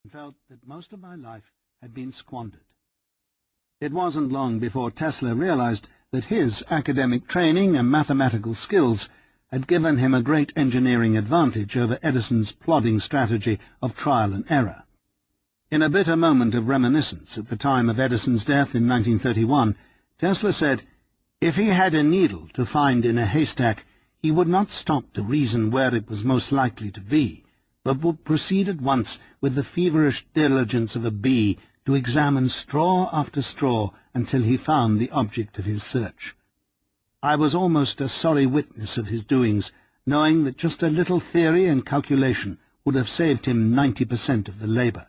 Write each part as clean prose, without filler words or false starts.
and felt that most of my life had been squandered. It wasn't long before Tesla realized that his academic training and mathematical skills had given him a great engineering advantage over Edison's plodding strategy of trial and error. In a bitter moment of reminiscence at the time of Edison's death in 1931, Tesla said, "If he had a needle to find in a haystack, he would not stop to reason where it was most likely to be, but would proceed at once with the feverish diligence of a bee to examine straw after straw until he found the object of his search." I was almost a sorry witness of his doings, knowing that just a little theory and calculation would have saved him 90% of the labor.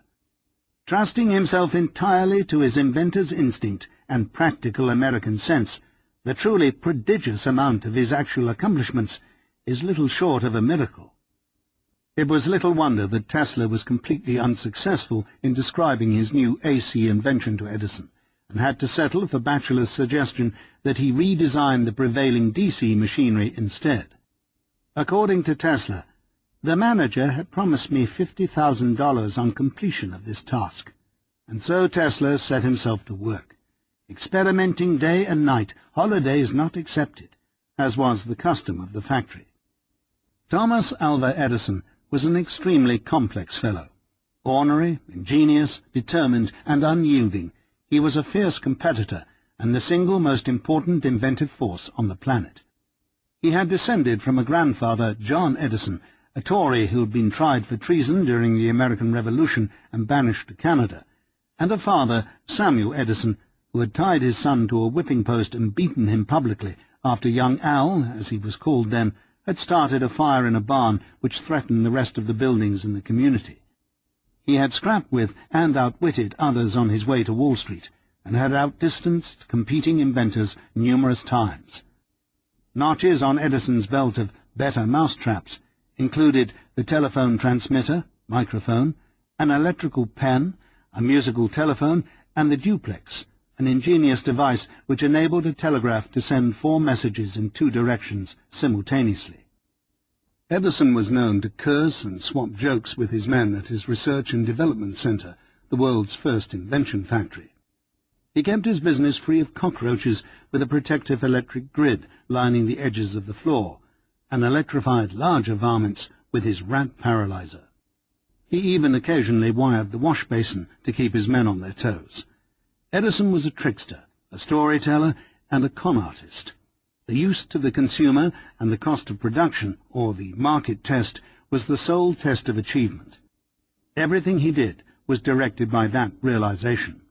Trusting himself entirely to his inventor's instinct and practical American sense, the truly prodigious amount of his actual accomplishments is little short of a miracle. It was little wonder that Tesla was completely unsuccessful in describing his new AC invention to Edison, and had to settle for Batchelor's suggestion that he redesign the prevailing DC machinery instead. According to Tesla, the manager had promised me $50,000 on completion of this task, and so Tesla set himself to work, experimenting day and night, holidays not excepted, as was the custom of the factory. Thomas Alva Edison was an extremely complex fellow. Ornery, ingenious, determined, and unyielding, he was a fierce competitor and the single most important inventive force on the planet. He had descended from a grandfather, John Edison, a Tory who had been tried for treason during the American Revolution and banished to Canada, and a father, Samuel Edison, who had tied his son to a whipping post and beaten him publicly after young Al, as he was called then, had started a fire in a barn which threatened the rest of the buildings in the community. He had scrapped with and outwitted others on his way to Wall Street, and had outdistanced competing inventors numerous times. Notches on Edison's belt of better mousetraps included the telephone transmitter, microphone, an electrical pen, a musical telephone, and the duplex, an ingenious device which enabled a telegraph to send 4 messages in 2 directions simultaneously. Edison was known to curse and swap jokes with his men at his Research and Development Center, the world's first invention factory. He kept his business free of cockroaches with a protective electric grid lining the edges of the floor, and electrified larger varmints with his rat paralyzer. He even occasionally wired the wash basin to keep his men on their toes. Edison was a trickster, a storyteller, and a con artist. The use to the consumer and the cost of production, or the market test, was the sole test of achievement. Everything he did was directed by that realization.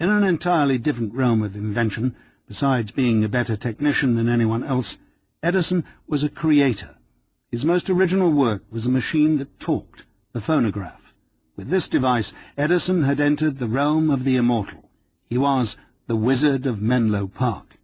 In an entirely different realm of invention, besides being a better technician than anyone else, Edison was a creator. His most original work was a machine that talked, the phonograph. With this device, Edison had entered the realm of the immortal. He was the Wizard of Menlo Park.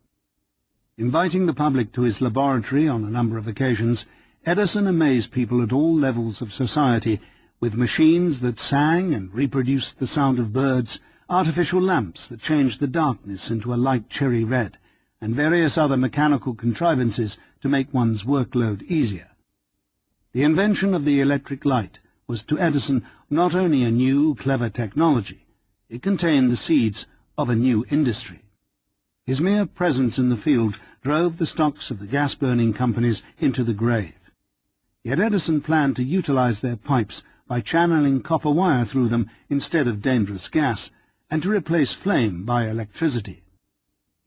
Inviting the public to his laboratory on a number of occasions, Edison amazed people at all levels of society with machines that sang and reproduced the sound of birds, artificial lamps that changed the darkness into a light cherry red, and various other mechanical contrivances to make one's workload easier. The invention of the electric light was to Edison not only a new, clever technology, it contained the seeds of a new industry. His mere presence in the field drove the stocks of the gas-burning companies into the grave. Yet Edison planned to utilize their pipes by channeling copper wire through them instead of dangerous gas, and to replace flame by electricity.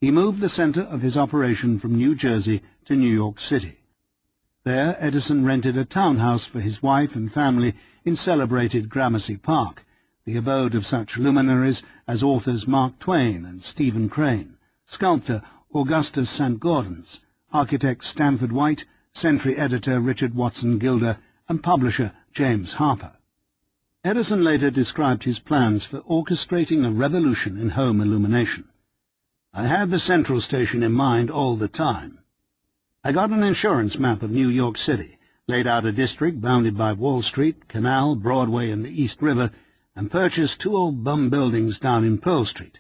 He moved the center of his operation from New Jersey to New York City. There Edison rented a townhouse for his wife and family in celebrated Gramercy Park, the abode of such luminaries as authors Mark Twain and Stephen Crane, sculptor Augustus St. Gaudens, architect Stanford White, Century editor Richard Watson Gilder, and publisher James Harper. Edison later described his plans for orchestrating a revolution in home illumination. "I had the Central Station in mind all the time. I got an insurance map of New York City, laid out a district bounded by Wall Street, Canal, Broadway, and the East River, and purchased 2 old bum buildings down in Pearl Street.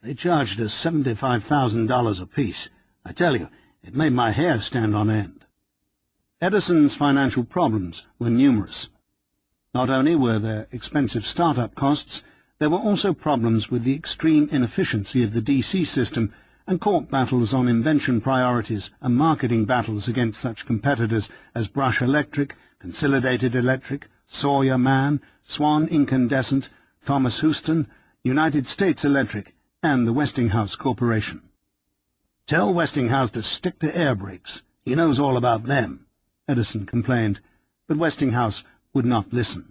They charged us $75,000 apiece. I tell you, it made my hair stand on end." Edison's financial problems were numerous. Not only were there expensive start-up costs, there were also problems with the extreme inefficiency of the DC system and court battles on invention priorities and marketing battles against such competitors as Brush Electric, Consolidated Electric, Sawyer Mann, Swan Incandescent, Thomas Houston, United States Electric, and the Westinghouse Corporation. "Tell Westinghouse to stick to air brakes. He knows all about them," Edison complained, but Westinghouse would not listen.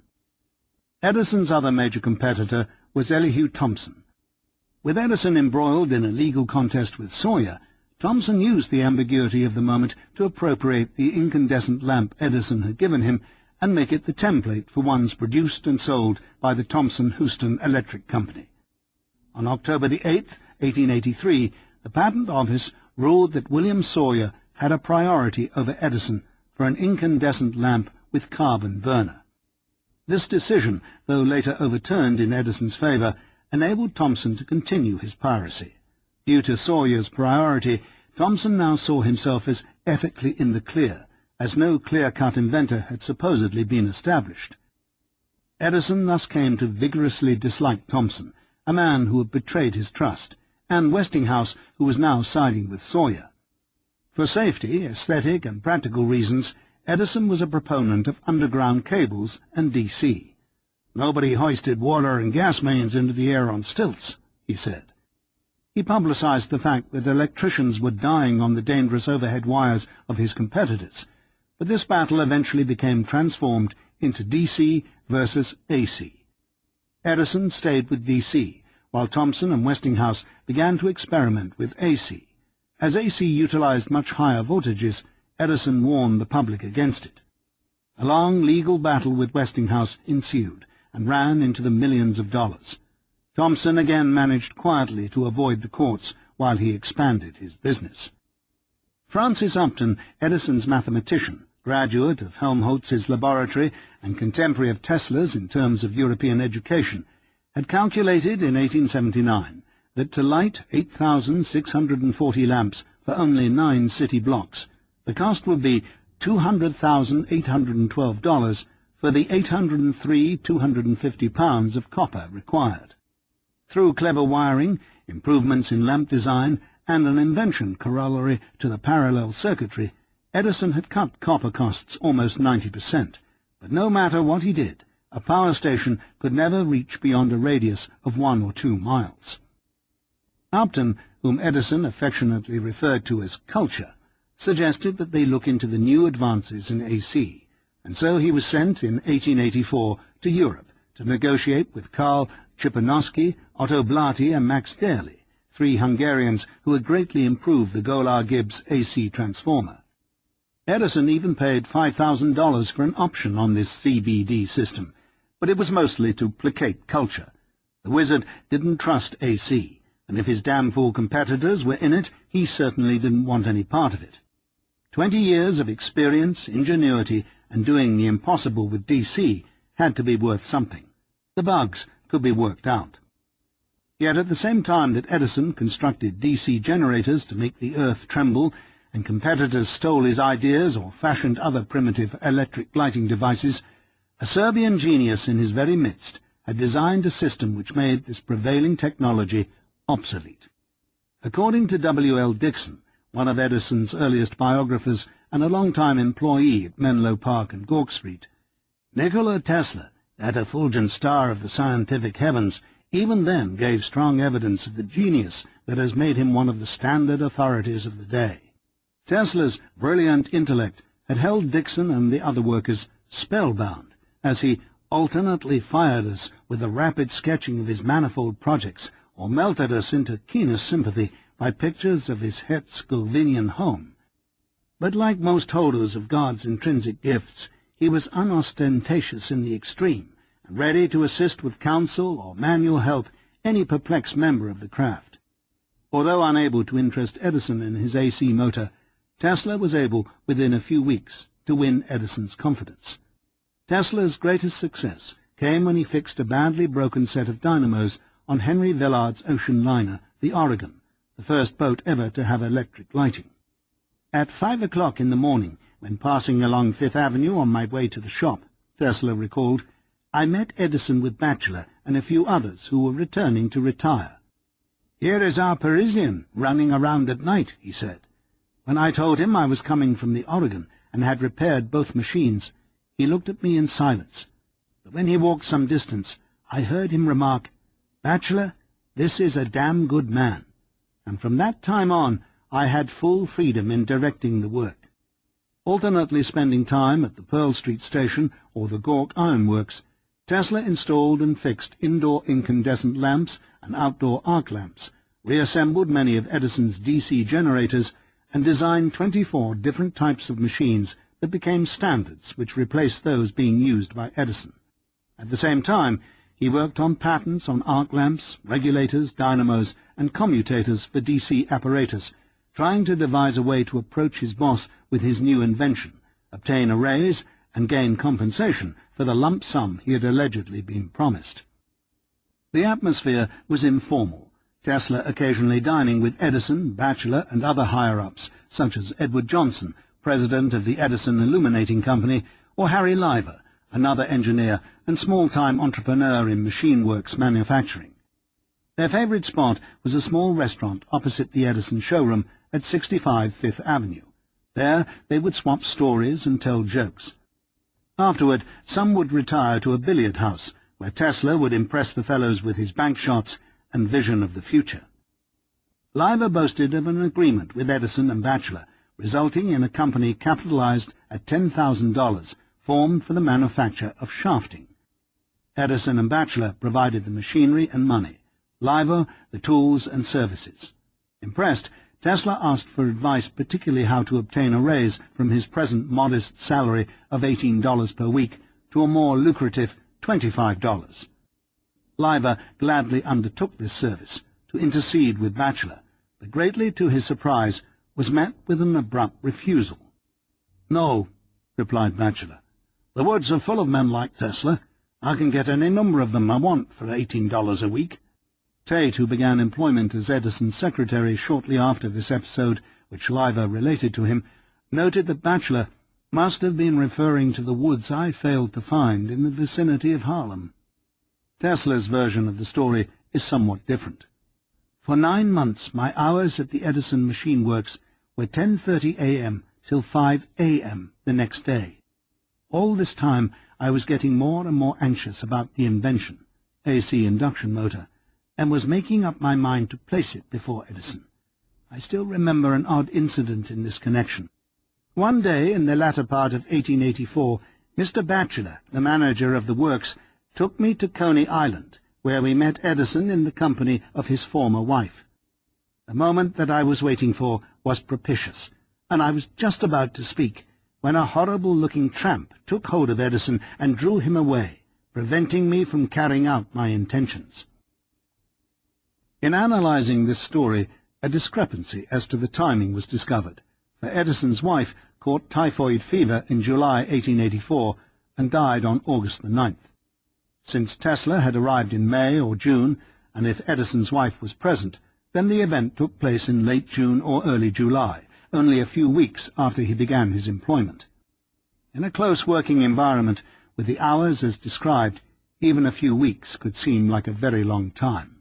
Edison's other major competitor was Elihu Thomson. With Edison embroiled in a legal contest with Sawyer, Thomson used the ambiguity of the moment to appropriate the incandescent lamp Edison had given him and make it the template for ones produced and sold by the Thomson-Houston Electric Company. On October the 8th, 1883, the Patent Office ruled that William Sawyer had a priority over Edison for an incandescent lamp with carbon burner. This decision, though later overturned in Edison's favor, enabled Thomson to continue his piracy. Due to Sawyer's priority, Thomson now saw himself as ethically in the clear, as no clear-cut inventor had supposedly been established. Edison thus came to vigorously dislike Thomson, a man who had betrayed his trust, and Westinghouse, who was now siding with Sawyer. For safety, aesthetic, and practical reasons, Edison was a proponent of underground cables and DC. "Nobody hoisted water and gas mains into the air on stilts," he said. He publicized the fact that electricians were dying on the dangerous overhead wires of his competitors, but this battle eventually became transformed into DC versus AC. Edison stayed with DC, while Thomson and Westinghouse began to experiment with AC. As AC utilized much higher voltages, Edison warned the public against it. A long legal battle with Westinghouse ensued and ran into the millions of dollars. Thomson again managed quietly to avoid the courts while he expanded his business. Francis Upton, Edison's mathematician, graduate of Helmholtz's laboratory and contemporary of Tesla's in terms of European education, had calculated in 1879 that to light 8,640 lamps for only 9 city blocks, the cost would be $200,812 for the 803,250 pounds of copper required. Through clever wiring, improvements in lamp design, and an invention corollary to the parallel circuitry, Edison had cut copper costs almost 90%, but no matter what he did, a power station could never reach beyond a radius of 1 or 2 miles. Upton, whom Edison affectionately referred to as culture, suggested that they look into the new advances in AC, and so he was sent in 1884 to Europe to negotiate with Karl Chipanowski, Otto Blati, and Max Daly, 3 Hungarians who had greatly improved the Golar-Gibbs AC transformer. Edison even paid $5,000 for an option on this CBD system, but it was mostly to placate culture. The wizard didn't trust AC, and if his damn fool competitors were in it, he certainly didn't want any part of it. 20 years of experience, ingenuity, and doing the impossible with DC had to be worth something. The bugs could be worked out. Yet at the same time that Edison constructed DC generators to make the earth tremble, and competitors stole his ideas or fashioned other primitive electric lighting devices, a Serbian genius in his very midst had designed a system which made this prevailing technology obsolete. According to W.L. Dixon, one of Edison's earliest biographers and a long-time employee at Menlo Park and Gork Street, Nikola Tesla, that effulgent star of the scientific heavens, even then gave strong evidence of the genius that has made him one of the standard authorities of the day. Tesla's brilliant intellect had held Dixon and the other workers spellbound as he alternately fired us with a rapid sketching of his manifold projects or melted us into keenest sympathy by pictures of his Herzegovinian home. But like most holders of God's intrinsic gifts, he was unostentatious in the extreme, and ready to assist with counsel or manual help any perplexed member of the craft. Although unable to interest Edison in his AC motor, Tesla was able, within a few weeks, to win Edison's confidence. Tesla's greatest success came when he fixed a badly broken set of dynamos on Henry Villard's ocean liner, the Oregon, the first boat ever to have electric lighting. At 5 o'clock in the morning, when passing along Fifth Avenue on my way to the shop, Tesla recalled, I met Edison with Batchelor and a few others who were returning to retire. "Here is our Parisian running around at night," he said. When I told him I was coming from the Oregon and had repaired both machines, he looked at me in silence. But when he walked some distance, I heard him remark, "Batchelor, this is a damn good man." And from that time on, I had full freedom in directing the work. Alternately spending time at the Pearl Street Station or the Gork Iron Works, Tesla installed and fixed indoor incandescent lamps and outdoor arc lamps, reassembled many of Edison's DC generators, and designed 24 different types of machines that became standards which replaced those being used by Edison. At the same time, he worked on patents on arc lamps, regulators, dynamos, and commutators for DC apparatus, trying to devise a way to approach his boss with his new invention, obtain a raise, and gain compensation for the lump sum he had allegedly been promised. The atmosphere was informal, Tesla occasionally dining with Edison, Batchelor, and other higher-ups, such as Edward Johnson, president of the Edison Illuminating Company, or Harry Liver, another engineer and small-time entrepreneur in machine works manufacturing. Their favorite spot was a small restaurant opposite the Edison showroom at 65 Fifth Avenue. There they would swap stories and tell jokes. Afterward, some would retire to a billiard house, where Tesla would impress the fellows with his bank shots and vision of the future. Liver boasted of an agreement with Edison and Batchelor, resulting in a company capitalized at $10,000, formed for the manufacture of shafting. Edison and Batchelor provided the machinery and money, Liver the tools and services. Impressed, Tesla asked for advice, particularly how to obtain a raise from his present modest salary of $18 per week to a more lucrative $25. Liver gladly undertook this service, to intercede with Batchelor, but greatly to his surprise was met with an abrupt refusal. "No," replied Batchelor. "The woods are full of men like Tesla. I can get any number of them I want for $18 a week." Tate, who began employment as Edison's secretary shortly after this episode, which Liver related to him, noted that Batchelor must have been referring to the woods I failed to find in the vicinity of Harlem. Tesla's version of the story is somewhat different. "For 9 months my hours at the Edison Machine Works were 10:30 a.m. till 5 a.m. the next day. All this time I was getting more and more anxious about the invention, AC induction motor, and was making up my mind to place it before Edison. I still remember an odd incident in this connection. One day in the latter part of 1884, Mr. Batchelor, the manager of the works, took me to Coney Island, where we met Edison in the company of his former wife. The moment that I was waiting for was propitious, and I was just about to speak when a horrible-looking tramp took hold of Edison and drew him away, preventing me from carrying out my intentions. In analyzing this story, a discrepancy as to the timing was discovered, for Edison's wife caught typhoid fever in July 1884 and died on August the 9th. Since Tesla had arrived in May or June, and if Edison's wife was present, then the event took place in late June or early July, only a few weeks after he began his employment. In a close working environment, with the hours as described, even a few weeks could seem like a very long time.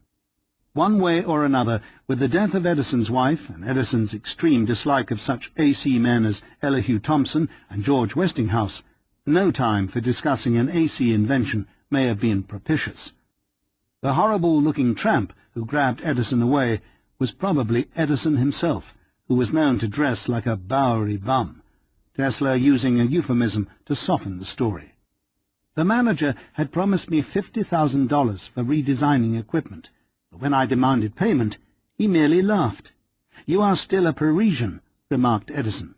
One way or another, with the death of Edison's wife and Edison's extreme dislike of such AC men as Elihu Thomson and George Westinghouse, no time for discussing an AC invention may have been propitious. The horrible-looking tramp who grabbed Edison away was probably Edison himself, who was known to dress like a Bowery bum, Tesla using a euphemism to soften the story. The manager had promised me $50,000 for redesigning equipment, but when I demanded payment, he merely laughed. "You are still a Parisian," remarked Edison.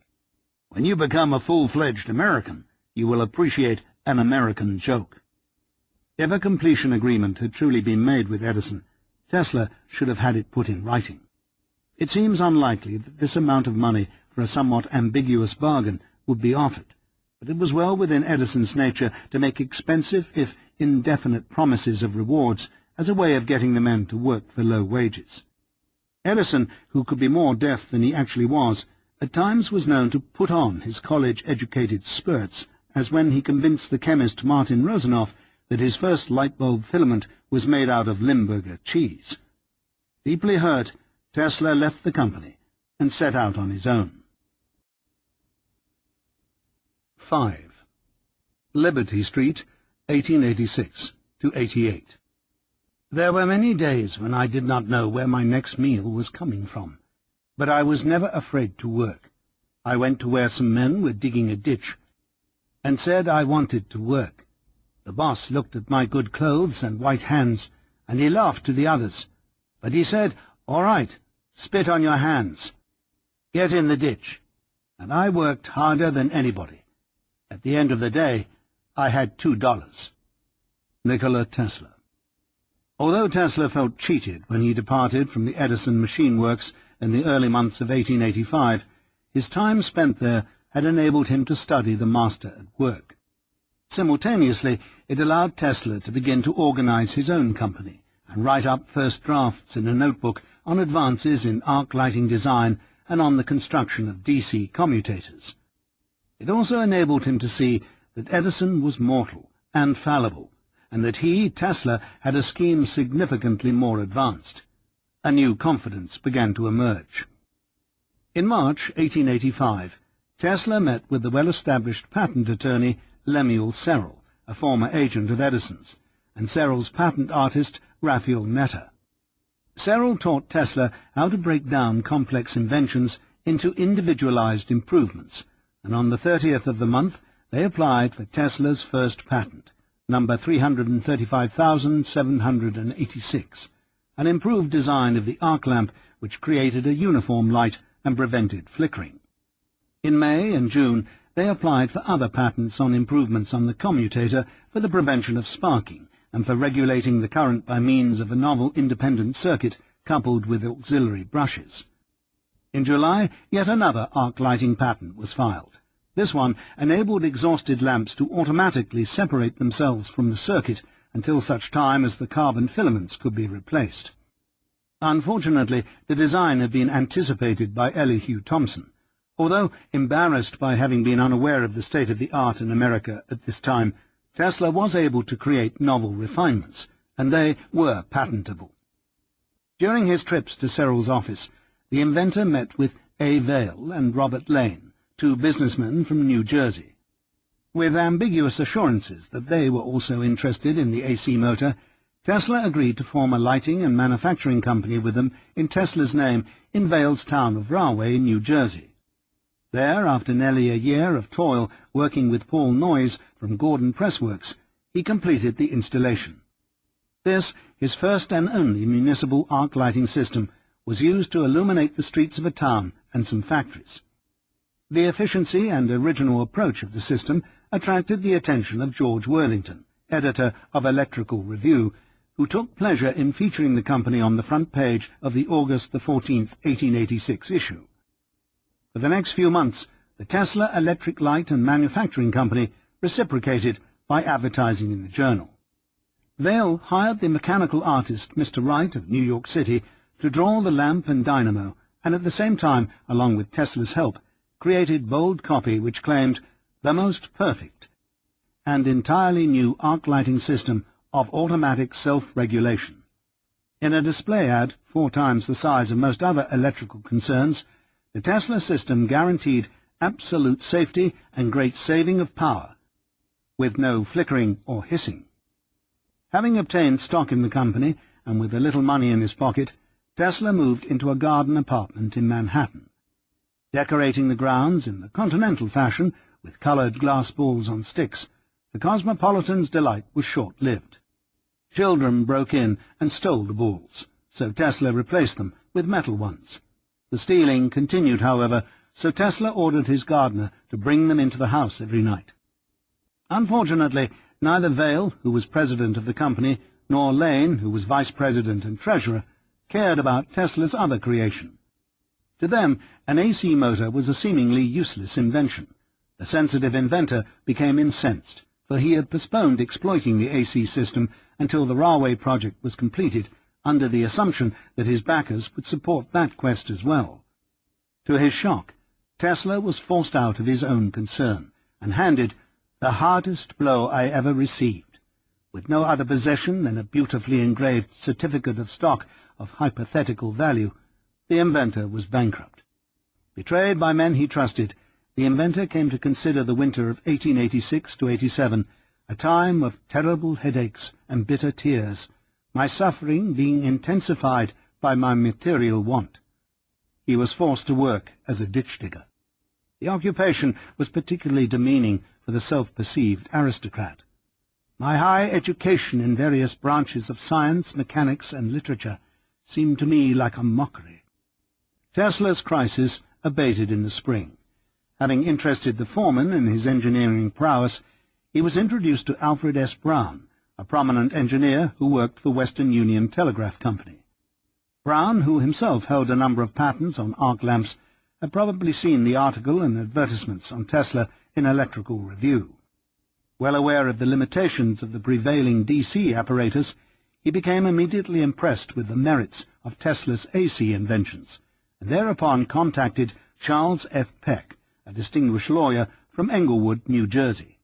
"When you become a full-fledged American, you will appreciate an American joke." If a completion agreement had truly been made with Edison, Tesla should have had it put in writing. It seems unlikely that this amount of money for a somewhat ambiguous bargain would be offered, but it was well within Edison's nature to make expensive, if indefinite, promises of rewards as a way of getting the men to work for low wages. Edison, who could be more deaf than he actually was, at times was known to put on his college-educated spurts, as when he convinced the chemist Martin Rosenoff that his first light bulb filament was made out of Limburger cheese. Deeply hurt, Tesla left the company and set out on his own. 5. Liberty Street, 1886 to 88. There were many days when I did not know where my next meal was coming from, but I was never afraid to work. I went to where some men were digging a ditch and said I wanted to work. The boss looked at my good clothes and white hands, and he laughed to the others, but he said, "All right, spit on your hands. Get in the ditch." And I worked harder than anybody. At the end of the day, I had $2. Nikola Tesla. Although Tesla felt cheated when he departed from the Edison Machine Works in the early months of 1885, his time spent there had enabled him to study the master at work. Simultaneously, it allowed Tesla to begin to organize his own company and write up first drafts in a notebook on advances in arc lighting design and on the construction of DC commutators. It also enabled him to see that Edison was mortal and fallible, and that he, Tesla, had a scheme significantly more advanced. A new confidence began to emerge. In March 1885, Tesla met with the well-established patent attorney Lemuel Serrell, a former agent of Edison's, and Serrell's patent artist Raphael Netta. Serrell taught Tesla how to break down complex inventions into individualized improvements, and on the 30th of the month they applied for Tesla's first patent, number 335,786, an improved design of the arc lamp which created a uniform light and prevented flickering. In May and June they applied for other patents on improvements on the commutator for the prevention of sparking and for regulating the current by means of a novel independent circuit coupled with auxiliary brushes. In July, yet another arc lighting patent was filed. This one enabled exhausted lamps to automatically separate themselves from the circuit until such time as the carbon filaments could be replaced. Unfortunately, the design had been anticipated by Elihu Thomson. Although embarrassed by having been unaware of the state of the art in America at this time, Tesla was able to create novel refinements, and they were patentable. During his trips to Serrell's office, the inventor met with A. Vail and Robert Lane, two businessmen from New Jersey. With ambiguous assurances that they were also interested in the AC motor, Tesla agreed to form a lighting and manufacturing company with them in Tesla's name in Vail's town of Rahway, New Jersey. There, after nearly a year of toil working with Paul Noyes from Gordon Press Works, he completed the installation. This, his first and only municipal arc lighting system, was used to illuminate the streets of a town and some factories. The efficiency and original approach of the system attracted the attention of George Worthington, editor of Electrical Review, who took pleasure in featuring the company on the front page of the August 14, 1886 issue. For the next few months, the Tesla Electric Light and Manufacturing Company reciprocated by advertising in the journal. Vail hired the mechanical artist Mr. Wright of New York City to draw the lamp and dynamo, and at the same time, along with Tesla's help, created bold copy which claimed the most perfect and entirely new arc lighting system of automatic self-regulation. In a display ad 4 times the size of most other electrical concerns, the Tesla system guaranteed absolute safety and great saving of power, with no flickering or hissing. Having obtained stock in the company, and with a little money in his pocket, Tesla moved into a garden apartment in Manhattan. Decorating the grounds in the continental fashion, with colored glass balls on sticks, the cosmopolitan's delight was short-lived. Children broke in and stole the balls, so Tesla replaced them with metal ones. The stealing continued, however, so Tesla ordered his gardener to bring them into the house every night. Unfortunately, neither Vail, who was president of the company, nor Lane, who was vice president and treasurer, cared about Tesla's other creation. To them, an AC motor was a seemingly useless invention. The sensitive inventor became incensed, for he had postponed exploiting the AC system until the Rahway project was completed, under the assumption that his backers would support that quest as well. To his shock, Tesla was forced out of his own concern, and handed the hardest blow I ever received. With no other possession than a beautifully engraved certificate of stock of hypothetical value, the inventor was bankrupt. Betrayed by men he trusted, the inventor came to consider the winter of 1886 to 87 a time of terrible headaches and bitter tears, my suffering being intensified by my material want. He was forced to work as a ditch-digger. The occupation was particularly demeaning for the self-perceived aristocrat. My high education in various branches of science, mechanics, and literature seemed to me like a mockery. Tesla's crisis abated in the spring. Having interested the foreman in his engineering prowess, he was introduced to Alfred S. Brown, a prominent engineer who worked for Western Union Telegraph Company. Brown, who himself held a number of patents on arc lamps, had probably seen the article and advertisements on Tesla in Electrical Review. Well aware of the limitations of the prevailing DC apparatus, he became immediately impressed with the merits of Tesla's AC inventions, and thereupon contacted Charles F. Peck, a distinguished lawyer from Englewood, New Jersey.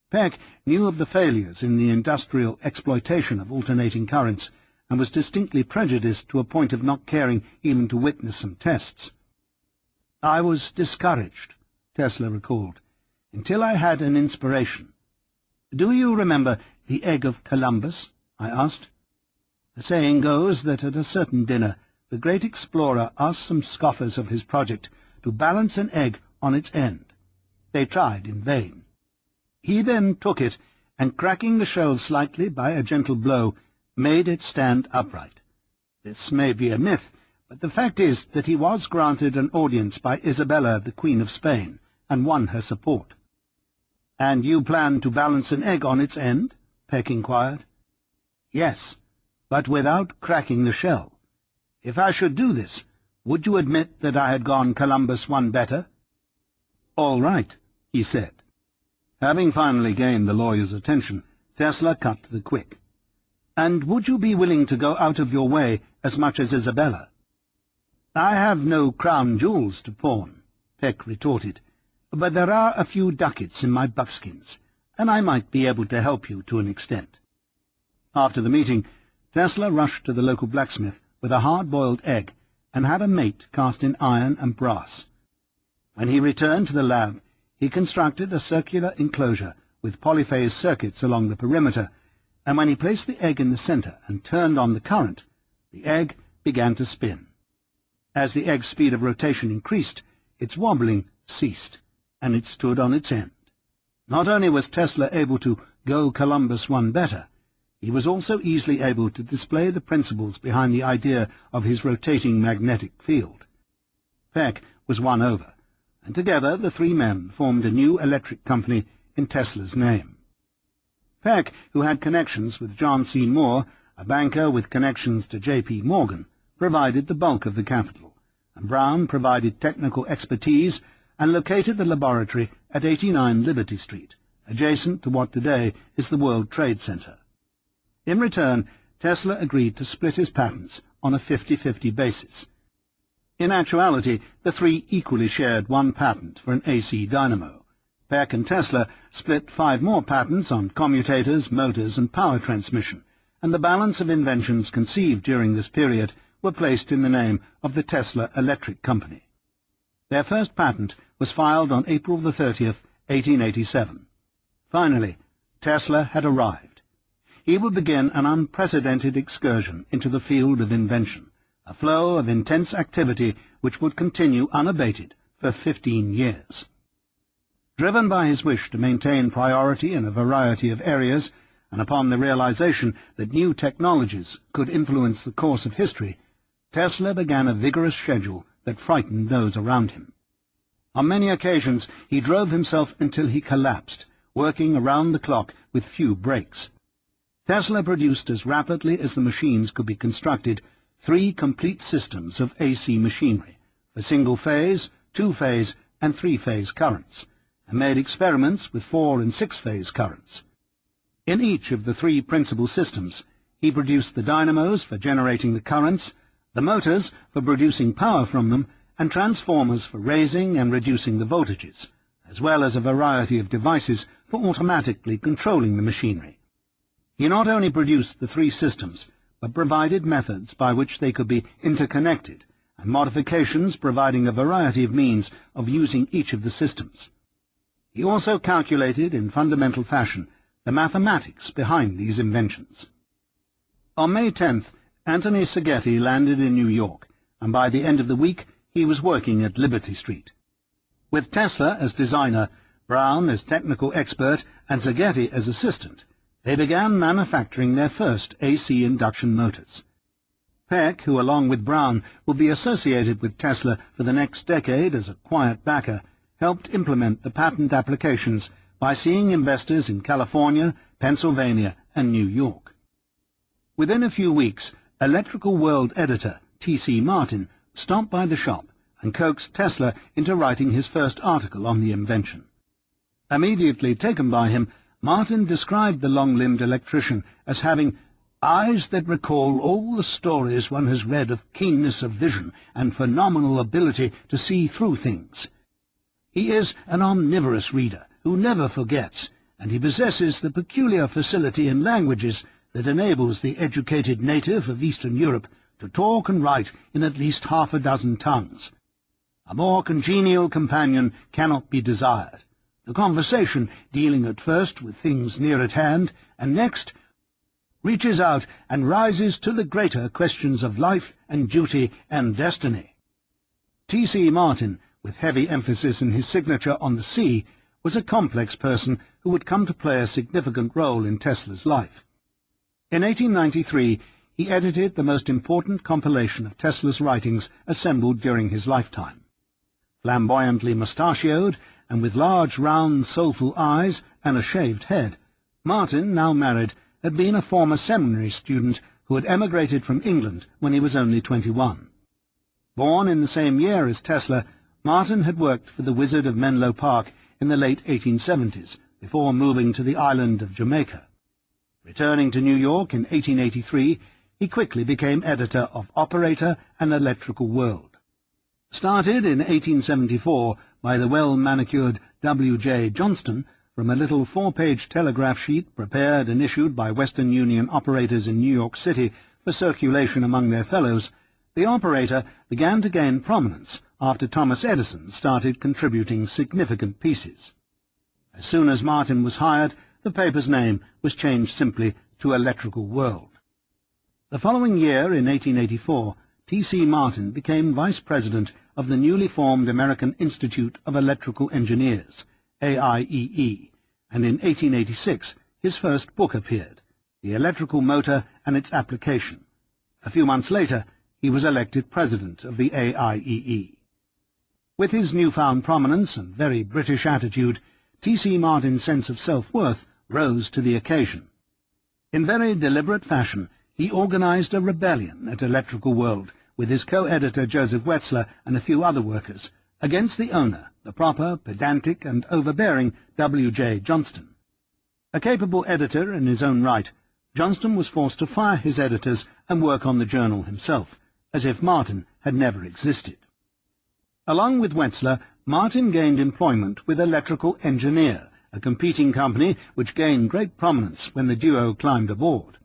Peck knew of the failures in the industrial exploitation of alternating currents, and was distinctly prejudiced to a point of not caring even to witness some tests. "I was discouraged," Tesla recalled, "until I had an inspiration." "Do you remember the egg of Columbus?" I asked. The saying goes that at a certain dinner the great explorer asked some scoffers of his project to balance an egg on its end. They tried in vain. He then took it, and cracking the shell slightly by a gentle blow, made it stand upright. This may be a myth, but the fact is that he was granted an audience by Isabella, the Queen of Spain, and won her support. "And you plan to balance an egg on its end?" Peck inquired. "Yes, but without cracking the shell. If I should do this, would you admit that I had gone Columbus one better?" "All right," he said. Having finally gained the lawyer's attention, Tesla cut to the quick. "And would you be willing to go out of your way as much as Isabella?" "I have no crown jewels to pawn," Peck retorted, "but there are a few ducats in my buckskins, and I might be able to help you to an extent." After the meeting, Tesla rushed to the local blacksmith with a hard-boiled egg and had a mate cast in iron and brass. When he returned to the lab, he constructed a circular enclosure with polyphase circuits along the perimeter, and when he placed the egg in the center and turned on the current, the egg began to spin. As the egg's speed of rotation increased, its wobbling ceased, and it stood on its end. Not only was Tesla able to go Columbus one better, he was also easily able to display the principles behind the idea of his rotating magnetic field. Peck was won over, and together the three men formed a new electric company in Tesla's name. Peck, who had connections with John C. Moore, a banker with connections to J.P. Morgan, provided the bulk of the capital, and Brown provided technical expertise and located the laboratory at 89 Liberty Street, adjacent to what today is the World Trade Center. In return, Tesla agreed to split his patents on a 50-50 basis. In actuality, the three equally shared one patent for an AC dynamo. Peck and Tesla split 5 more patents on commutators, motors, and power transmission, and the balance of inventions conceived during this period were placed in the name of the Tesla Electric Company. Their first patent was filed on April 30th, 1887. Finally, Tesla had arrived. He would begin an unprecedented excursion into the field of invention, a flow of intense activity which would continue unabated for 15 years. Driven by his wish to maintain priority in a variety of areas, and upon the realization that new technologies could influence the course of history, Tesla began a vigorous schedule that frightened those around him. On many occasions he drove himself until he collapsed, working around the clock with few breaks. Tesla produced as rapidly as the machines could be constructed 3 complete systems of AC machinery for single-phase, 2-phase, and 3-phase currents, and made experiments with 4- and 6-phase currents. In each of the 3 principal systems, he produced the dynamos for generating the currents, the motors for producing power from them, and transformers for raising and reducing the voltages, as well as a variety of devices for automatically controlling the machinery. He not only produced the three systems, but provided methods by which they could be interconnected, and modifications providing a variety of means of using each of the systems. He also calculated in fundamental fashion the mathematics behind these inventions. On May 10th, Anthony Szigeti landed in New York, and by the end of the week he was working at Liberty Street. With Tesla as designer, Brown as technical expert, and Szigeti as assistant, they began manufacturing their first AC induction motors. Peck, who along with Brown would be associated with Tesla for the next decade as a quiet backer, helped implement the patent applications by seeing investors in California, Pennsylvania, and New York. Within a few weeks, Electrical World editor T.C. Martin stopped by the shop and coaxed Tesla into writing his first article on the invention. Immediately taken by him, Martin described the long-limbed electrician as having eyes that recall all the stories one has read of keenness of vision and phenomenal ability to see through things. He is an omnivorous reader who never forgets, and he possesses the peculiar facility in languages that enables the educated native of Eastern Europe to talk and write in at least half a dozen tongues. A more congenial companion cannot be desired. The conversation, dealing at first with things near at hand, and next reaches out and rises to the greater questions of life and duty and destiny. T.C. Martin, with heavy emphasis in his signature on the C, was a complex person who would come to play a significant role in Tesla's life. In 1893, he edited the most important compilation of Tesla's writings assembled during his lifetime. Flamboyantly mustachioed, and with large, round, soulful eyes and a shaved head, Martin, now married, had been a former seminary student who had emigrated from England when he was only 21. Born in the same year as Tesla, Martin had worked for the Wizard of Menlo Park in the late 1870s, before moving to the island of Jamaica. Returning to New York in 1883, he quickly became editor of Operator and Electrical World. Started in 1874 by the well-manicured W.J. Johnston from a little 4-page telegraph sheet prepared and issued by Western Union operators in New York City for circulation among their fellows, the Operator began to gain prominence after Thomas Edison started contributing significant pieces. As soon as Martin was hired, the paper's name was changed simply to Electrical World. The following year, in 1884, T.C. Martin became vice president of the newly formed American Institute of Electrical Engineers, AIEE, and in 1886 his first book appeared, The Electrical Motor and Its Application. A few months later, he was elected president of the AIEE. With his newfound prominence and very British attitude, T.C. Martin's sense of self-worth rose to the occasion. In very deliberate fashion, he organized a rebellion at Electrical World with his co-editor Joseph Wetzler and a few other workers, against the owner, the proper, pedantic, and overbearing W.J. Johnston. A capable editor in his own right, Johnston was forced to fire his editors and work on the journal himself, as if Martin had never existed. Along with Wetzler, Martin gained employment with Electrical Engineer, a competing company which gained great prominence when the duo climbed aboard.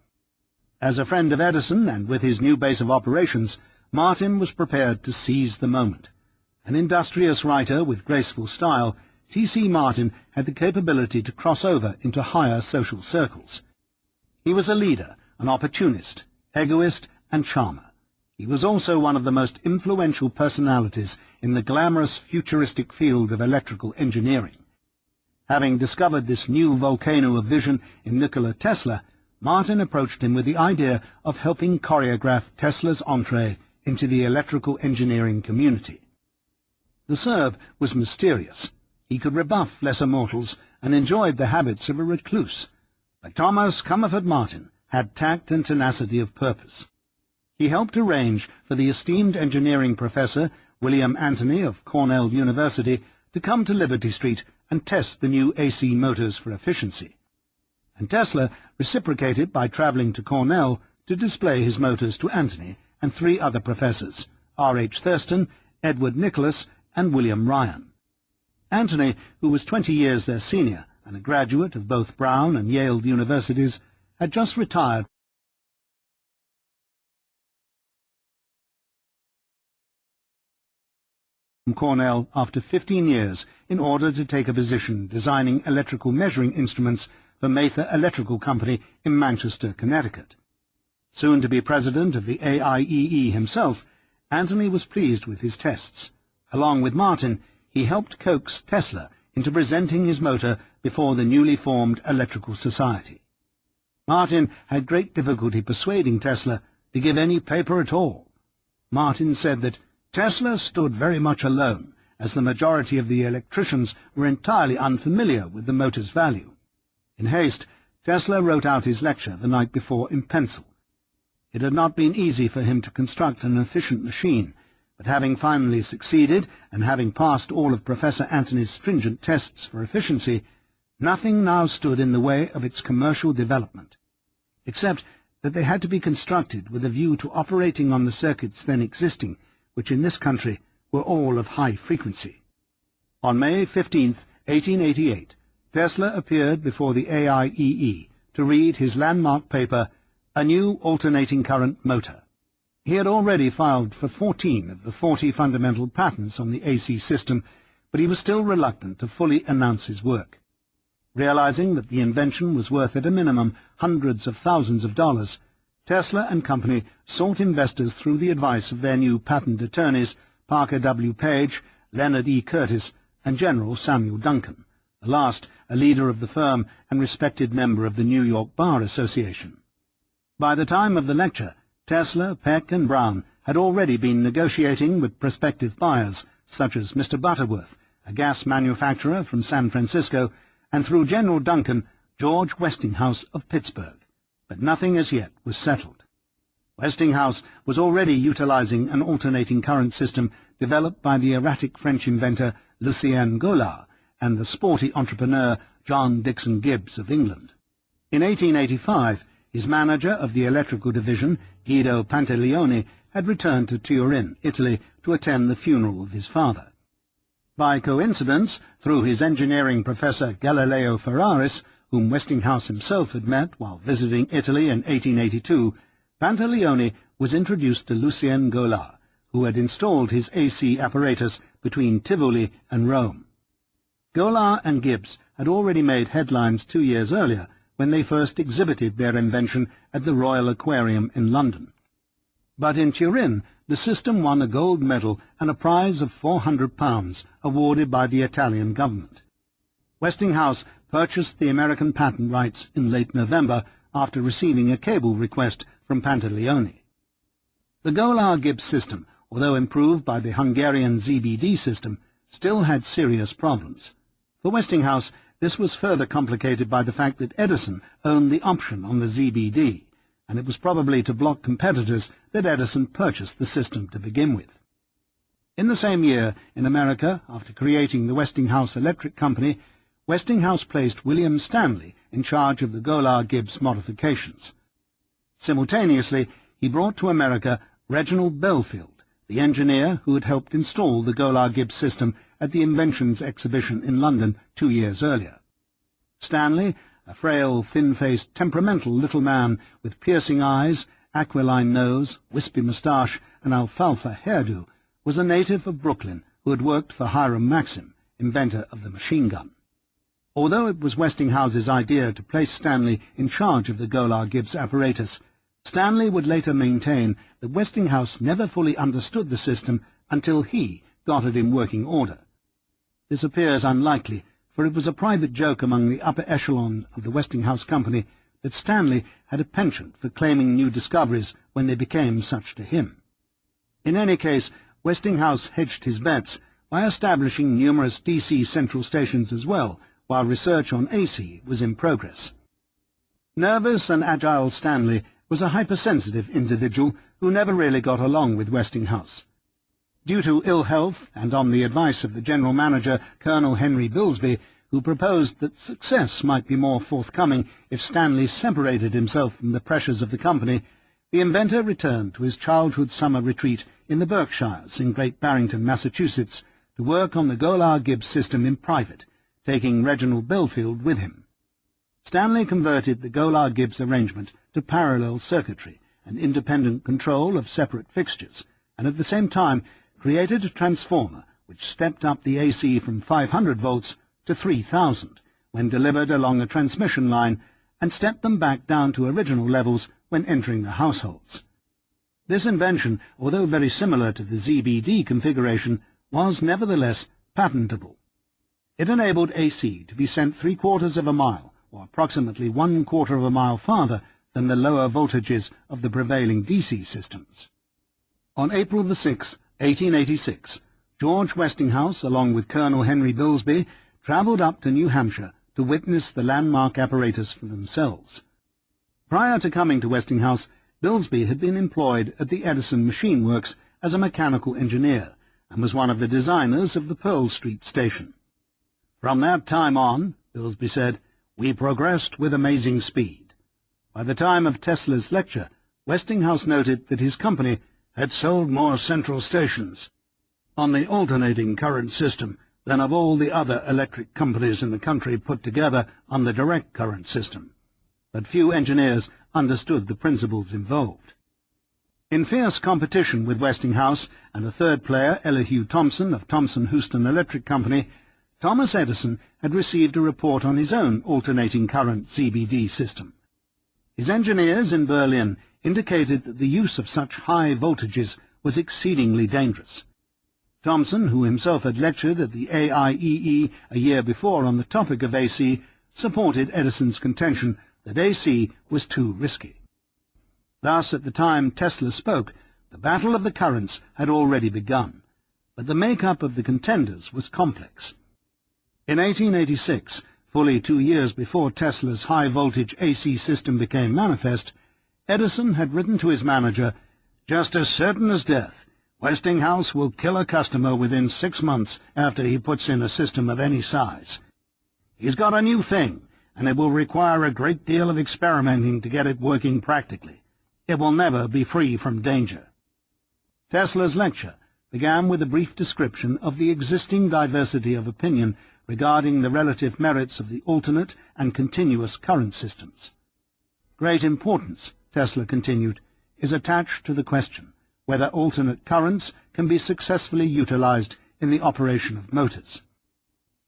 As a friend of Edison and with his new base of operations, Martin was prepared to seize the moment. An industrious writer with graceful style, T.C. Martin had the capability to cross over into higher social circles. He was a leader, an opportunist, egoist, and charmer. He was also one of the most influential personalities in the glamorous futuristic field of electrical engineering. Having discovered this new volcano of vision in Nikola Tesla, Martin approached him with the idea of helping choreograph Tesla's entree into the electrical engineering community. The Serb was mysterious. He could rebuff lesser mortals and enjoyed the habits of a recluse. But Thomas Comerford Martin had tact and tenacity of purpose. He helped arrange for the esteemed engineering professor, William Anthony of Cornell University, to come to Liberty Street and test the new AC motors for efficiency. And Tesla reciprocated by traveling to Cornell to display his motors to Anthony and 3 other professors, R.H. Thurston, Edward Nicholas, and William Ryan. Anthony, who was 20 years their senior and a graduate of both Brown and Yale universities, had just retired from Cornell after 15 years in order to take a position designing electrical measuring instruments for Mather Electrical Company in Manchester, Connecticut. Soon to be president of the AIEE himself, Anthony was pleased with his tests. Along with Martin, he helped coax Tesla into presenting his motor before the newly formed Electrical Society. Martin had great difficulty persuading Tesla to give any paper at all. Martin said that Tesla stood very much alone, as the majority of the electricians were entirely unfamiliar with the motor's value. In haste, Tesla wrote out his lecture the night before in pencil. It had not been easy for him to construct an efficient machine, but having finally succeeded, and having passed all of Professor Anthony's stringent tests for efficiency, nothing now stood in the way of its commercial development, except that they had to be constructed with a view to operating on the circuits then existing, which in this country were all of high frequency. On May 15, 1888, Tesla appeared before the AIEE to read his landmark paper, A New Alternating Current Motor. He had already filed for 14 of the 40 fundamental patents on the AC system, but he was still reluctant to fully announce his work. Realizing that the invention was worth at a minimum hundreds of thousands of dollars, Tesla and Company sought investors through the advice of their new patent attorneys, Parker W. Page, Leonard E. Curtis, and General Samuel Duncan, the last a leader of the firm and respected member of the New York Bar Association. By the time of the lecture, Tesla, Peck, and Brown had already been negotiating with prospective buyers, such as Mr. Butterworth, a gas manufacturer from San Francisco, and through General Duncan, George Westinghouse of Pittsburgh. But nothing as yet was settled. Westinghouse was already utilizing an alternating current system developed by the erratic French inventor Lucien Gaulard and the sporty entrepreneur John Dixon Gibbs of England. In 1885, his manager of the electrical division, Guido Pantaleone, had returned to Turin, Italy, to attend the funeral of his father. By coincidence, through his engineering professor Galileo Ferraris, whom Westinghouse himself had met while visiting Italy in 1882, Pantaleone was introduced to Lucien Gaulard, who had installed his AC apparatus between Tivoli and Rome. Gaulard and Gibbs had already made headlines 2 years earlier when they first exhibited their invention at the Royal Aquarium in London. But in Turin, the system won a gold medal and a prize of £400 awarded by the Italian government. Westinghouse purchased the American patent rights in late November after receiving a cable request from Pantaleone. The Gaulard-Gibbs system, although improved by the Hungarian ZBD system, still had serious problems. For Westinghouse, this was further complicated by the fact that Edison owned the option on the ZBD, and it was probably to block competitors that Edison purchased the system to begin with. In the same year, in America, after creating the Westinghouse Electric Company, Westinghouse placed William Stanley in charge of the Gaulard-Gibbs modifications. Simultaneously, he brought to America Reginald Belfield, the engineer who had helped install the Gaulard-Gibbs system at the Inventions Exhibition in London 2 years earlier. Stanley, a frail, thin-faced, temperamental little man with piercing eyes, aquiline nose, wispy moustache, and alfalfa hairdo, was a native of Brooklyn who had worked for Hiram Maxim, inventor of the machine gun. Although it was Westinghouse's idea to place Stanley in charge of the Gaulard-Gibbs apparatus, Stanley would later maintain that Westinghouse never fully understood the system until he got it in working order. This appears unlikely, for it was a private joke among the upper echelon of the Westinghouse Company that Stanley had a penchant for claiming new discoveries when they became such to him. In any case, Westinghouse hedged his bets by establishing numerous DC central stations as well, while research on AC was in progress. Nervous and agile Stanley was a hypersensitive individual who never really got along with Westinghouse. Due to ill health, and on the advice of the general manager, Colonel Henry Bilsby, who proposed that success might be more forthcoming if Stanley separated himself from the pressures of the company, the inventor returned to his childhood summer retreat in the Berkshires in Great Barrington, Massachusetts, to work on the Gaulard-Gibbs system in private, taking Reginald Belfield with him. Stanley converted the Golar-Gibbs arrangement to parallel circuitry and independent control of separate fixtures, and at the same time created a transformer which stepped up the AC from 500 volts to 3000 when delivered along a transmission line, and stepped them back down to original levels when entering the households. This invention, although very similar to the ZBD configuration, was nevertheless patentable. It enabled AC to be sent 3/4 of a mile, or approximately 1/4 of a mile farther than the lower voltages of the prevailing DC systems. On April 6, 1886, George Westinghouse, along with Colonel Henry Bilsby, travelled up to New Hampshire to witness the landmark apparatus for themselves. Prior to coming to Westinghouse, Bilsby had been employed at the Edison Machine Works as a mechanical engineer, and was one of the designers of the Pearl Street station. "From that time on," Bilsby said, "we progressed with amazing speed." By the time of Tesla's lecture, Westinghouse noted that his company had sold more central stations on the alternating current system than of all the other electric companies in the country put together on the direct current system. But few engineers understood the principles involved. In fierce competition with Westinghouse and a third player, Elihu Thomson of Thomson-Houston Electric Company, Thomas Edison had received a report on his own alternating current ZBD system. His engineers in Berlin indicated that the use of such high voltages was exceedingly dangerous. Thomson, who himself had lectured at the AIEE a year before on the topic of AC, supported Edison's contention that AC was too risky. Thus, at the time Tesla spoke, the battle of the currents had already begun, but the make-up of the contenders was complex. In 1886, fully 2 years before Tesla's high-voltage AC system became manifest, Edison had written to his manager, "Just as certain as death, Westinghouse will kill a customer within 6 months after he puts in a system of any size. He's got a new thing, and it will require a great deal of experimenting to get it working practically. It will never be free from danger." Tesla's lecture began with a brief description of the existing diversity of opinion regarding the relative merits of the alternate and continuous current systems. "Great importance," Tesla continued, "is attached to the question whether alternate currents can be successfully utilized in the operation of motors."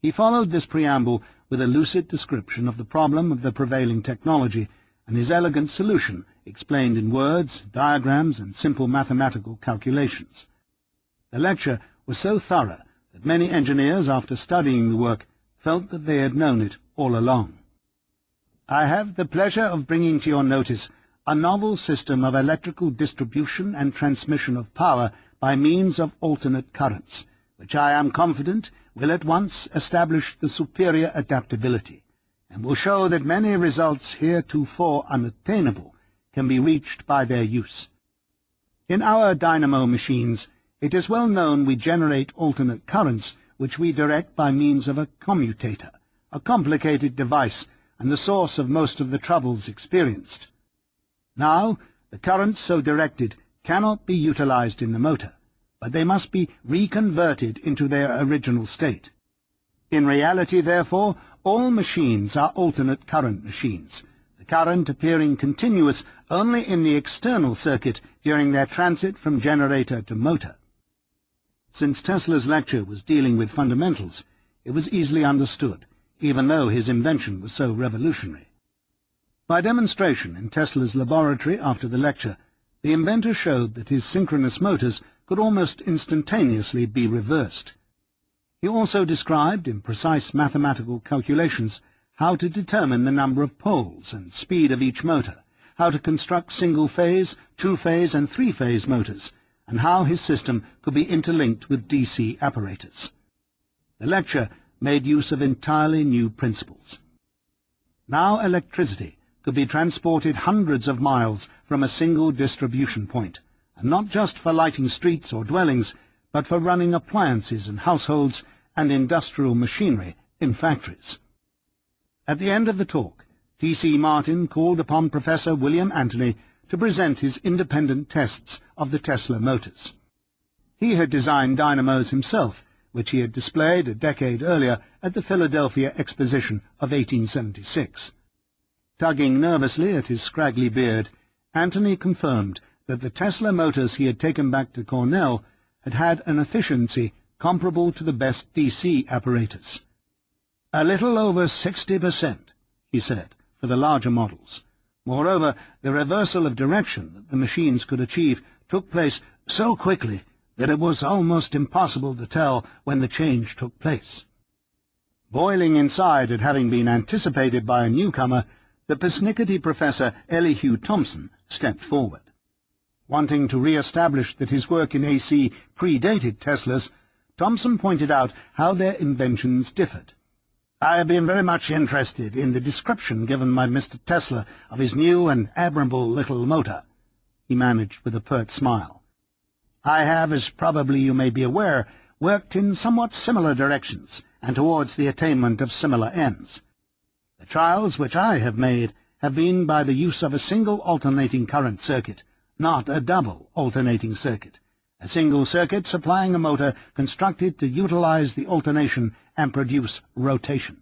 He followed this preamble with a lucid description of the problem of the prevailing technology, and his elegant solution explained in words, diagrams, and simple mathematical calculations. The lecture was so thorough that many engineers, after studying the work, felt that they had known it all along. "I have the pleasure of bringing to your notice a novel system of electrical distribution and transmission of power by means of alternate currents, which I am confident will at once establish the superior adaptability, and will show that many results heretofore unattainable can be reached by their use. In our dynamo machines, it is well known we generate alternate currents which we direct by means of a commutator, a complicated device and the source of most of the troubles experienced. Now, the currents so directed cannot be utilized in the motor, but they must be reconverted into their original state. In reality, therefore, all machines are alternate current machines, the current appearing continuous only in the external circuit during their transit from generator to motor." Since Tesla's lecture was dealing with fundamentals, it was easily understood, even though his invention was so revolutionary. By demonstration in Tesla's laboratory after the lecture, the inventor showed that his synchronous motors could almost instantaneously be reversed. He also described in precise mathematical calculations how to determine the number of poles and speed of each motor, how to construct single-phase, two-phase, and three-phase motors, and how his system could be interlinked with DC apparatus. The lecture made use of entirely new principles. Now electricity could be transported hundreds of miles from a single distribution point, and not just for lighting streets or dwellings, but for running appliances in households and industrial machinery in factories. At the end of the talk, T.C. Martin called upon Professor William Anthony to present his independent tests of the Tesla motors. He had designed dynamos himself, which he had displayed a decade earlier at the Philadelphia Exposition of 1876. Tugging nervously at his scraggly beard, Anthony confirmed that the Tesla motors he had taken back to Cornell had had an efficiency comparable to the best DC apparatus. "A little over 60%, he said, for the larger models. Moreover, the reversal of direction that the machines could achieve took place so quickly that it was almost impossible to tell when the change took place." Boiling inside at having been anticipated by a newcomer, the persnickety Professor Elihu Thomson stepped forward. Wanting to re-establish that his work in AC predated Tesla's, Thomson pointed out how their inventions differed. "I have been very much interested in the description given by Mr. Tesla of his new and admirable little motor," he managed with a pert smile. "I have, as probably you may be aware, worked in somewhat similar directions and towards the attainment of similar ends. The trials which I have made have been by the use of a single alternating current circuit, not a double alternating circuit, a single circuit supplying a motor constructed to utilize the alternation and produce rotation."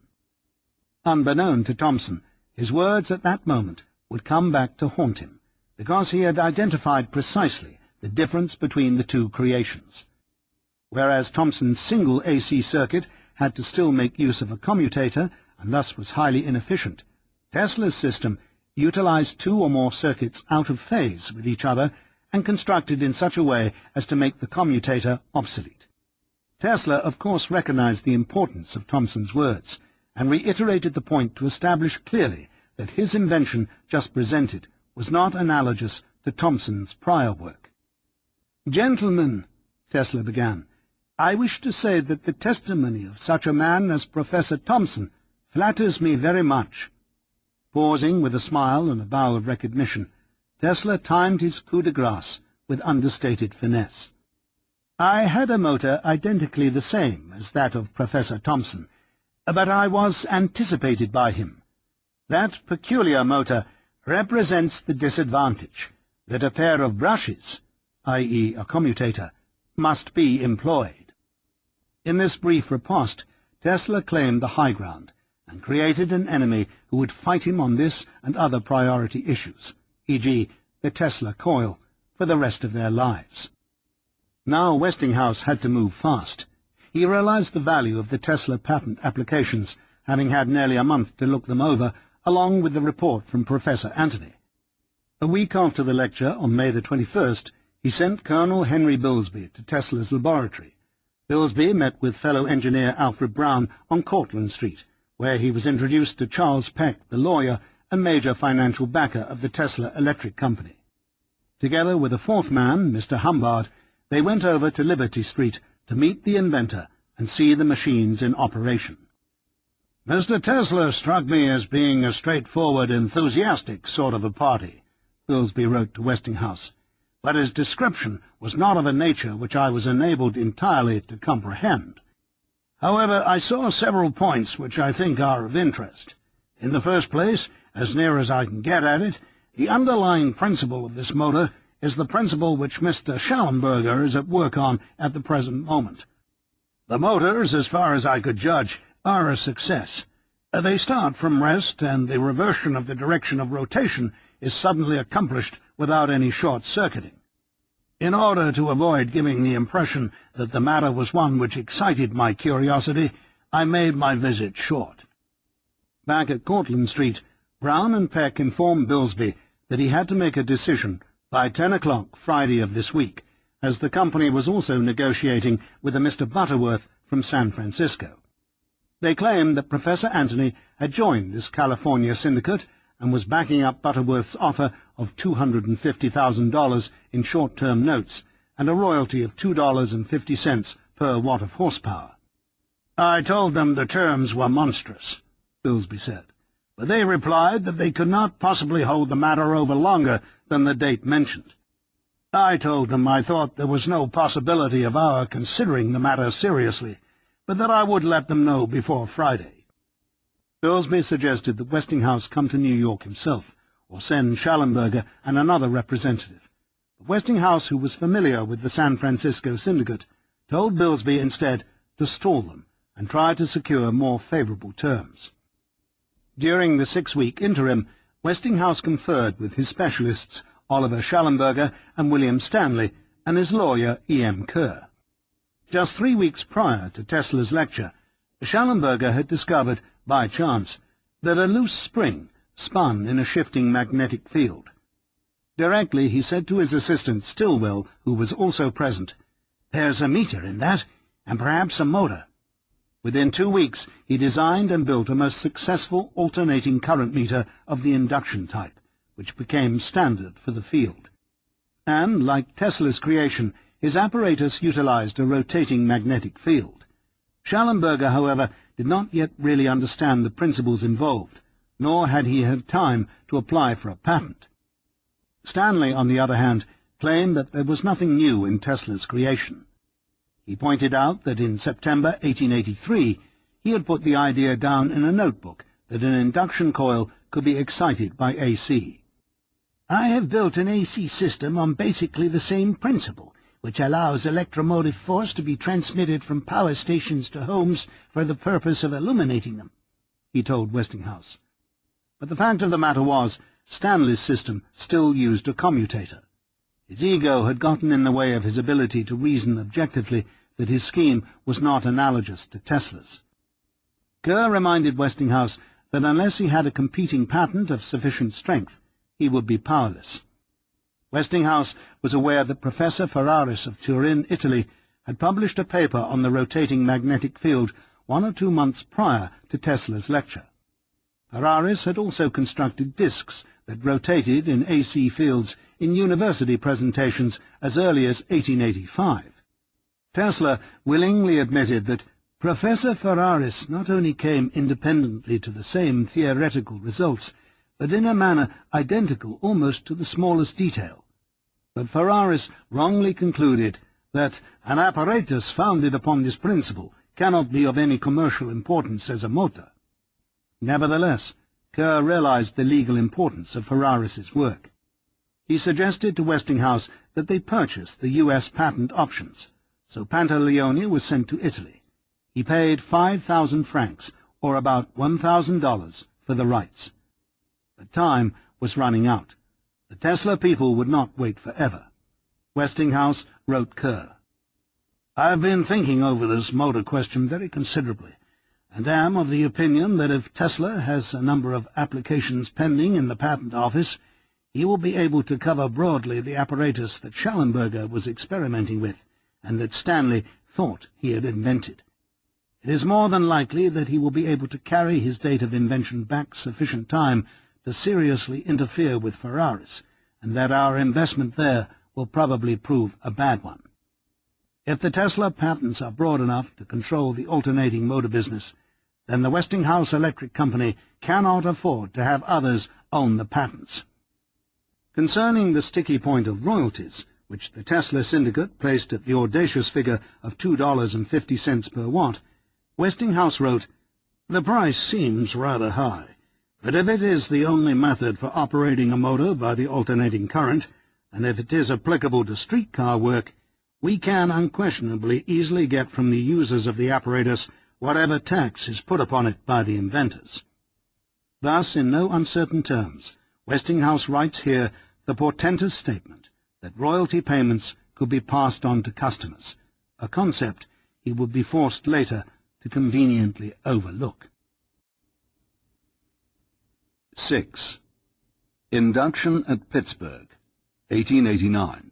Unbeknown to Thomson, his words at that moment would come back to haunt him, because he had identified precisely the difference between the two creations. Whereas Thomson's single AC circuit had to still make use of a commutator, and thus was highly inefficient, Tesla's system utilized two or more circuits out of phase with each other and constructed in such a way as to make the commutator obsolete. Tesla, of course, recognized the importance of Thomson's words, and reiterated the point to establish clearly that his invention just presented was not analogous to Thomson's prior work. "Gentlemen," Tesla began, "I wish to say that the testimony of such a man as Professor Thomson flatters me very much." Pausing with a smile and a bow of recognition, Tesla timed his coup de grace with understated finesse. "I had a motor identically the same as that of Professor Thomson, but I was anticipated by him. That peculiar motor represents the disadvantage that a pair of brushes, i.e. a commutator, must be employed." In this brief riposte, Tesla claimed the high ground and created an enemy who would fight him on this and other priority issues, e.g. the Tesla coil, for the rest of their lives. Now Westinghouse had to move fast. He realized the value of the Tesla patent applications, having had nearly a month to look them over, along with the report from Professor Anthony. A week after the lecture, on May the 21st, he sent Colonel Henry Bilsby to Tesla's laboratory. Bilsby met with fellow engineer Alfred Brown on Cortlandt Street, where he was introduced to Charles Peck, the lawyer and major financial backer of the Tesla Electric Company. Together with a fourth man, Mr. Humbard, they went over to Liberty Street to meet the inventor and see the machines in operation. "Mr. Tesla struck me as being a straightforward, enthusiastic sort of a party," Bilsby wrote to Westinghouse, "but his description was not of a nature which I was enabled entirely to comprehend. However, I saw several points which I think are of interest. In the first place, as near as I can get at it, the underlying principle of this motor is the principle which Mr. Schallenberger is at work on at the present moment. The motors, as far as I could judge, are a success. They start from rest, and the reversion of the direction of rotation is suddenly accomplished without any short-circuiting. In order to avoid giving the impression that the matter was one which excited my curiosity, I made my visit short." Back at Cortlandt Street, Brown and Peck informed Bilsby that he had to make a decision by 10 o'clock Friday of this week, as the company was also negotiating with a Mr. Butterworth from San Francisco. They claimed that Professor Anthony had joined this California syndicate and was backing up Butterworth's offer of $250,000 in short-term notes and a royalty of $2.50 per watt of horsepower. "I told them the terms were monstrous," Bilsby said, "but they replied that they could not possibly hold the matter over longer than the date mentioned. I told them I thought there was no possibility of our considering the matter seriously, but that I would let them know before Friday." Bilsby suggested that Westinghouse come to New York himself, or send Schallenberger and another representative. But Westinghouse, who was familiar with the San Francisco syndicate, told Bilsby instead to stall them and try to secure more favorable terms. During the 6-week interim, Westinghouse conferred with his specialists Oliver Schallenberger and William Stanley and his lawyer E.M. Kerr. Just 3 weeks prior to Tesla's lecture, Schallenberger had discovered, by chance, that a loose spring spun in a shifting magnetic field. Directly he said to his assistant Stilwell, who was also present, "There's a meter in that, and perhaps a motor." Within 2 weeks he designed and built a most successful alternating current meter of the induction type, which became standard for the field. And, like Tesla's creation, his apparatus utilized a rotating magnetic field. Schallenberger, however, did not yet really understand the principles involved, nor had he had time to apply for a patent. Stanley, on the other hand, claimed that there was nothing new in Tesla's creation. He pointed out that in September 1883 he had put the idea down in a notebook that an induction coil could be excited by AC. "I have built an AC system on basically the same principle, which allows electromotive force to be transmitted from power stations to homes for the purpose of illuminating them," he told Westinghouse. But the fact of the matter was, Stanley's system still used a commutator. His ego had gotten in the way of his ability to reason objectively that his scheme was not analogous to Tesla's. Kerr reminded Westinghouse that unless he had a competing patent of sufficient strength, he would be powerless. Westinghouse was aware that Professor Ferraris of Turin, Italy, had published a paper on the rotating magnetic field 1 or 2 months prior to Tesla's lecture. Ferraris had also constructed discs that rotated in AC fields in university presentations as early as 1885. Tesla willingly admitted that Professor Ferraris not only came independently to the same theoretical results, but in a manner identical almost to the smallest detail. But Ferraris wrongly concluded that an apparatus founded upon this principle cannot be of any commercial importance as a motor. Nevertheless, Kerr realized the legal importance of Ferraris's work. He suggested to Westinghouse that they purchase the U.S. patent options, so Pantaleone was sent to Italy. He paid 5,000 francs, or about $1,000, for the rights. But time was running out. The Tesla people would not wait forever. Westinghouse wrote Kerr, "I've been thinking over this motor question very considerably, and am of the opinion that if Tesla has a number of applications pending in the Patent Office, he will be able to cover broadly the apparatus that Schallenberger was experimenting with, and that Stanley thought he had invented. It is more than likely that he will be able to carry his date of invention back sufficient time to seriously interfere with Ferraris, and that our investment there will probably prove a bad one. If the Tesla patents are broad enough to control the alternating motor business, then the Westinghouse Electric Company cannot afford to have others own the patents." Concerning the sticky point of royalties, which the Tesla syndicate placed at the audacious figure of $2.50 per watt, Westinghouse wrote, "The price seems rather high, but if it is the only method for operating a motor by the alternating current, and if it is applicable to streetcar work, we can unquestionably easily get from the users of the apparatus whatever tax is put upon it by the inventors." Thus, in no uncertain terms, Westinghouse writes here the portentous statement that royalty payments could be passed on to customers, a concept he would be forced later to conveniently overlook. 6. Induction at Pittsburgh, 1889.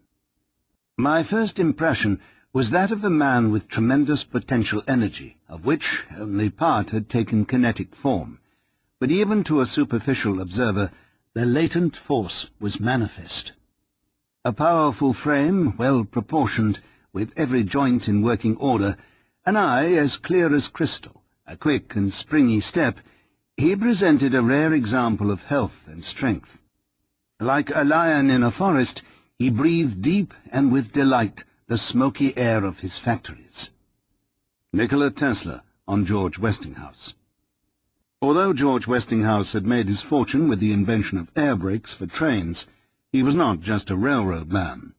My first impression was that of a man with tremendous potential energy, of which only part had taken kinetic form. But even to a superficial observer, the latent force was manifest. A powerful frame, well proportioned, with every joint in working order, an eye as clear as crystal, a quick and springy step, he presented a rare example of health and strength. Like a lion in a forest, he breathed deep and with delight the smoky air of his factories. Nikola Tesla on George Westinghouse. Although George Westinghouse had made his fortune with the invention of air brakes for trains, he was not just a railroad man.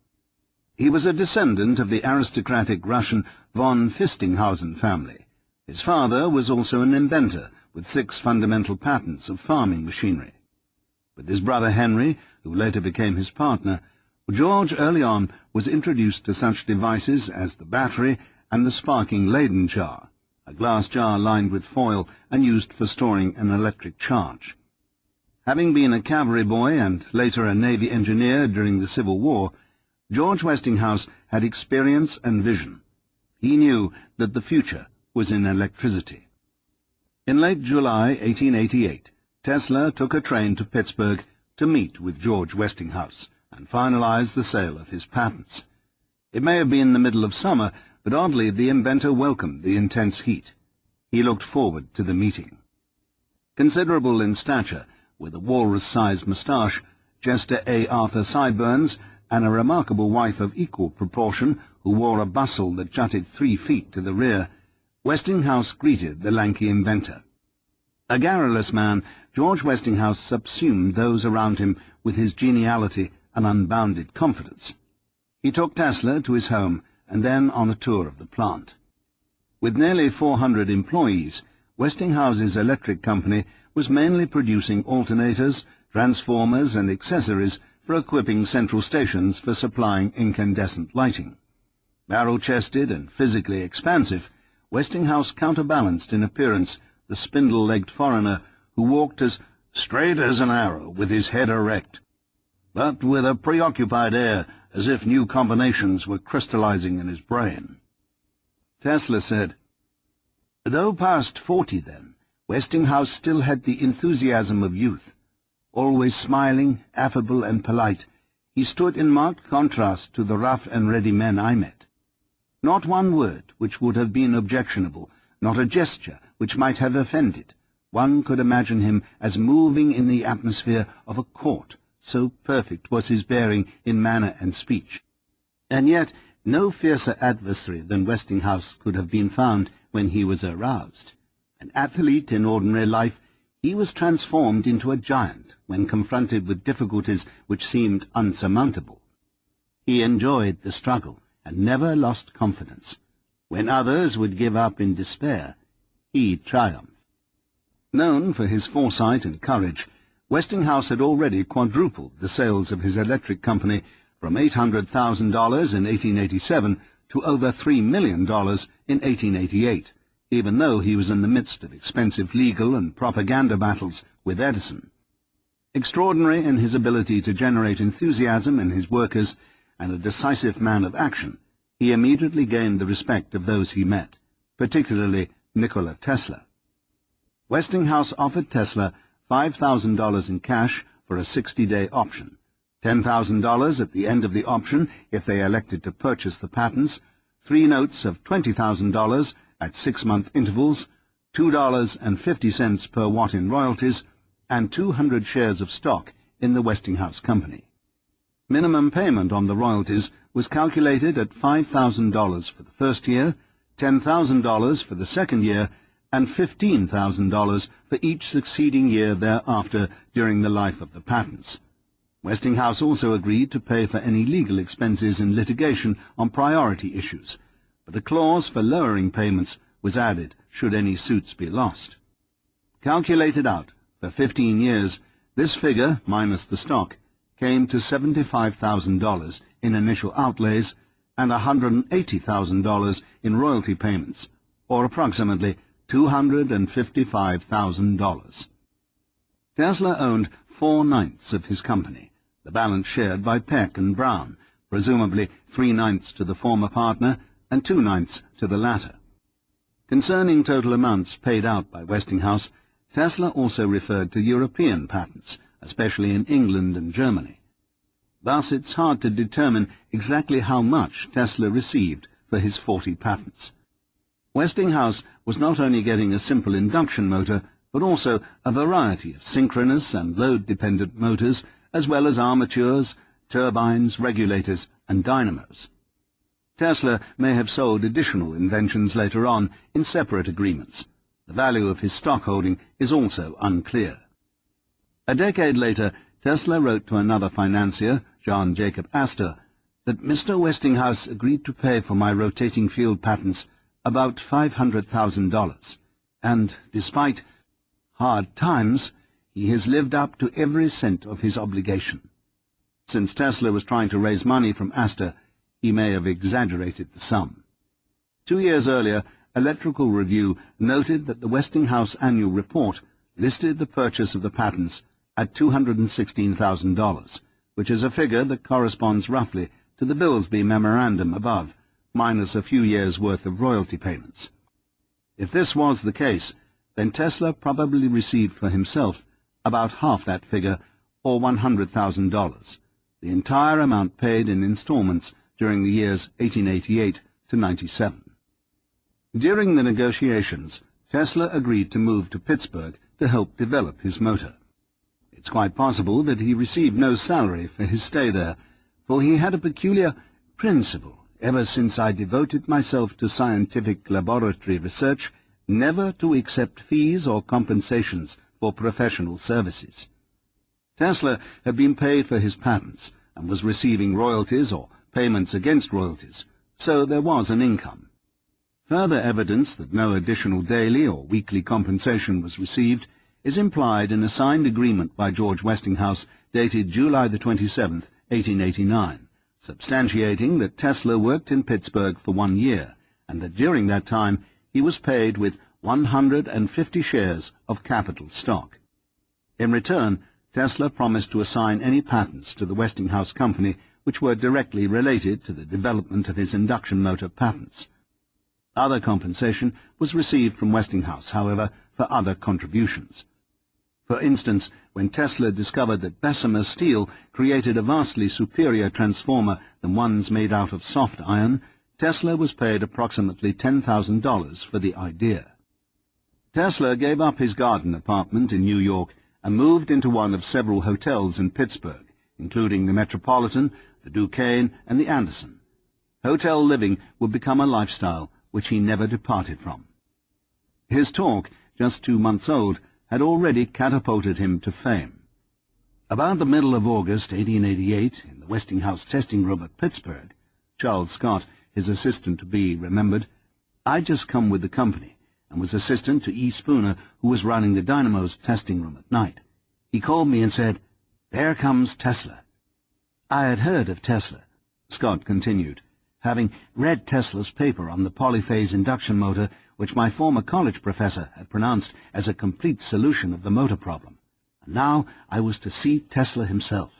He was a descendant of the aristocratic Russian von Fistinghausen family. His father was also an inventor, with 6 fundamental patents of farming machinery. With his brother Henry, who later became his partner, George early on was introduced to such devices as the battery and the sparking Leyden jar, a glass jar lined with foil and used for storing an electric charge. Having been a cavalry boy and later a Navy engineer during the Civil War, George Westinghouse had experience and vision. He knew that the future was in electricity. In late July 1888, Tesla took a train to Pittsburgh to meet with George Westinghouse and finalize the sale of his patents. It may have been the middle of summer, but oddly the inventor welcomed the intense heat. He looked forward to the meeting. Considerable in stature, with a walrus-sized moustache, Jester A. Arthur sideburns, and a remarkable wife of equal proportion who wore a bustle that jutted 3 feet to the rear, Westinghouse greeted the lanky inventor. A garrulous man, George Westinghouse subsumed those around him with his geniality and unbounded confidence. He took Tesla to his home and then on a tour of the plant. With nearly 400 employees, Westinghouse's electric company was mainly producing alternators, transformers and accessories for equipping central stations for supplying incandescent lighting. Barrel-chested and physically expansive, Westinghouse counterbalanced in appearance the spindle-legged foreigner who walked as straight as an arrow with his head erect, but with a preoccupied air as if new combinations were crystallizing in his brain. Tesla said, "Though past 40 then, Westinghouse still had the enthusiasm of youth. Always smiling, affable and polite, he stood in marked contrast to the rough and ready men I met. Not one word which would have been objectionable, not a gesture which might have offended. One could imagine him as moving in the atmosphere of a court, so perfect was his bearing in manner and speech. And yet no fiercer adversary than Westinghouse could have been found when he was aroused. An athlete in ordinary life, he was transformed into a giant when confronted with difficulties which seemed unsurmountable. He enjoyed the struggle and never lost confidence. When others would give up in despair, he triumphed." Known for his foresight and courage, Westinghouse had already quadrupled the sales of his electric company from $800,000 in 1887 to over $3 million in 1888, even though he was in the midst of expensive legal and propaganda battles with Edison. Extraordinary in his ability to generate enthusiasm in his workers and a decisive man of action, he immediately gained the respect of those he met, particularly Nikola Tesla. Westinghouse offered Tesla $5,000 in cash for a 60-day option, $10,000 at the end of the option if they elected to purchase the patents, 3 notes of $20,000 at 6-month intervals, $2.50 per watt in royalties, and 200 shares of stock in the Westinghouse Company. Minimum payment on the royalties was calculated at $5,000 for the first year, $10,000 for the second year, and $15,000 for each succeeding year thereafter during the life of the patents. Westinghouse also agreed to pay for any legal expenses in litigation on priority issues, but a clause for lowering payments was added should any suits be lost. Calculated out for 15 years, this figure, minus the stock, came to $75,000 in initial outlays and $180,000 in royalty payments, or approximately $255,000. Tesla owned 4/9 of his company, the balance shared by Peck and Brown, presumably 3/9 to the former partner and 2/9 to the latter. Concerning total amounts paid out by Westinghouse, Tesla also referred to European patents, especially in England and Germany. Thus it's hard to determine exactly how much Tesla received for his 40 patents. Westinghouse was not only getting a simple induction motor, but also a variety of synchronous and load-dependent motors, as well as armatures, turbines, regulators, and dynamos. Tesla may have sold additional inventions later on in separate agreements. The value of his stock holding is also unclear. A decade later, Tesla wrote to another financier, John Jacob Astor, that Mr. Westinghouse agreed to pay for my rotating field patents about $500,000, and despite hard times, he has lived up to every cent of his obligation. Since Tesla was trying to raise money from Astor, he may have exaggerated the sum. 2 years earlier, Electrical Review noted that the Westinghouse annual report listed the purchase of the patents at $216,000, which is a figure that corresponds roughly to the Billsby Memorandum above, minus a few years' worth of royalty payments. If this was the case, then Tesla probably received for himself about half that figure, or $100,000, the entire amount paid in installments during the years 1888 to 97. During the negotiations, Tesla agreed to move to Pittsburgh to help develop his motor. It's quite possible that he received no salary for his stay there, for he had a peculiar principle ever since I devoted myself to scientific laboratory research, never to accept fees or compensations for professional services. Tesla had been paid for his patents and was receiving royalties or payments against royalties, so there was an income. Further evidence that no additional daily or weekly compensation was received is implied in a signed agreement by George Westinghouse dated July the 27th, 1889, substantiating that Tesla worked in Pittsburgh for 1 year, and that during that time he was paid with 150 shares of capital stock. In return, Tesla promised to assign any patents to the Westinghouse Company which were directly related to the development of his induction motor patents. Other compensation was received from Westinghouse, however, for other contributions. For instance, when Tesla discovered that Bessemer steel created a vastly superior transformer than ones made out of soft iron, Tesla was paid approximately $10,000 for the idea. Tesla gave up his garden apartment in New York and moved into one of several hotels in Pittsburgh, including the Metropolitan, the Duquesne, and the Anderson. Hotel living would become a lifestyle which he never departed from. His talk, just 2 months old, had already catapulted him to fame. About the middle of August 1888, in the Westinghouse testing room at Pittsburgh, Charles Scott, his assistant-to-be, remembered, "I'd just come with the company, and was assistant to E. Spooner, who was running the dynamo's testing room at night. He called me and said, 'There comes Tesla.'" I had heard of Tesla, Scott continued, having read Tesla's paper on the polyphase induction motor, which my former college professor had pronounced as a complete solution of the motor problem. And now I was to see Tesla himself.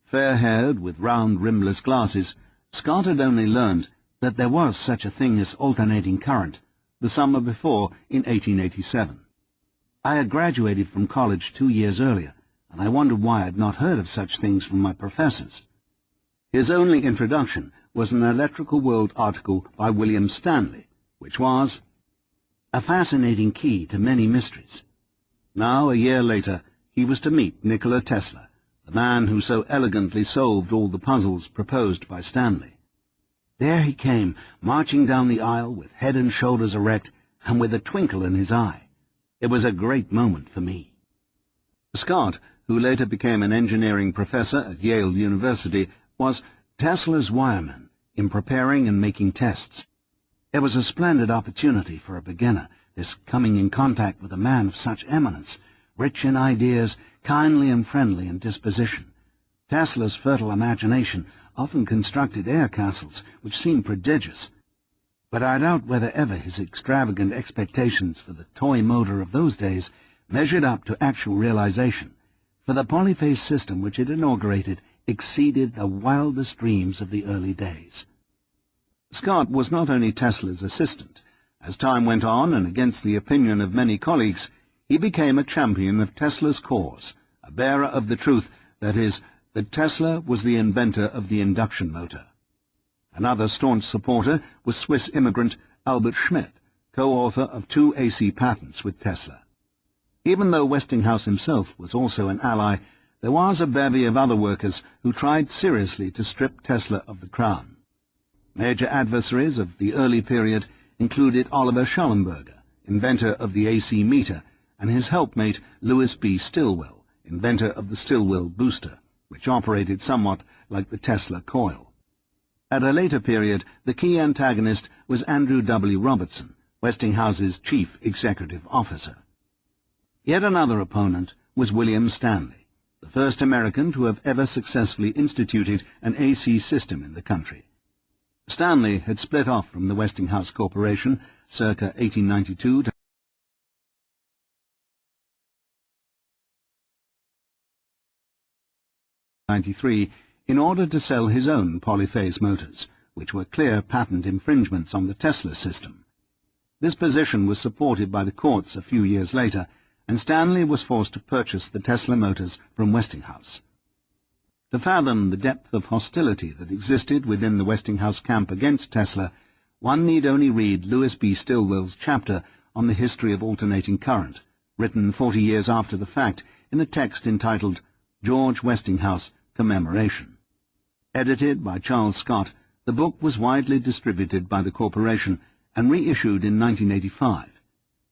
Fair-haired, with round rimless glasses, Scott had only learned that there was such a thing as alternating current the summer before in 1887. I had graduated from college 2 years earlier, and I wondered why I had not heard of such things from my professors. His only introduction was an Electrical World article by William Stanley, which was a fascinating key to many mysteries. Now, a year later, he was to meet Nikola Tesla, the man who so elegantly solved all the puzzles proposed by Stanley. There he came, marching down the aisle with head and shoulders erect and with a twinkle in his eye. It was a great moment for me. Scott, who later became an engineering professor at Yale University, was Tesla's wireman in preparing and making tests. It was a splendid opportunity for a beginner, this coming in contact with a man of such eminence, rich in ideas, kindly and friendly in disposition. Tesla's fertile imagination often constructed air castles which seemed prodigious, but I doubt whether ever his extravagant expectations for the toy motor of those days measured up to actual realization, for the polyphase system which it inaugurated exceeded the wildest dreams of the early days. Scott was not only Tesla's assistant. As time went on, and against the opinion of many colleagues, he became a champion of Tesla's cause, a bearer of the truth, that is, that Tesla was the inventor of the induction motor. Another staunch supporter was Swiss immigrant Albert Schmidt, co-author of 2 AC patents with Tesla. Even though Westinghouse himself was also an ally, there was a bevy of other workers who tried seriously to strip Tesla of the crown. Major adversaries of the early period included Oliver Schallenberger, inventor of the AC meter, and his helpmate Louis B. Stilwell, inventor of the Stilwell booster, which operated somewhat like the Tesla coil. At a later period, the key antagonist was Andrew W. Robertson, Westinghouse's chief executive officer. Yet another opponent was William Stanley, the first American to have ever successfully instituted an AC system in the country. Stanley had split off from the Westinghouse Corporation circa 1892 to 1893 in order to sell his own polyphase motors, which were clear patent infringements on the Tesla system. This position was supported by the courts a few years later, and Stanley was forced to purchase the Tesla motors from Westinghouse. To fathom the depth of hostility that existed within the Westinghouse camp against Tesla, one need only read Lewis B. Stilwell's chapter on the history of alternating current, written 40 years after the fact in a text entitled George Westinghouse Commemoration. Edited by Charles Scott, the book was widely distributed by the corporation and reissued in 1985.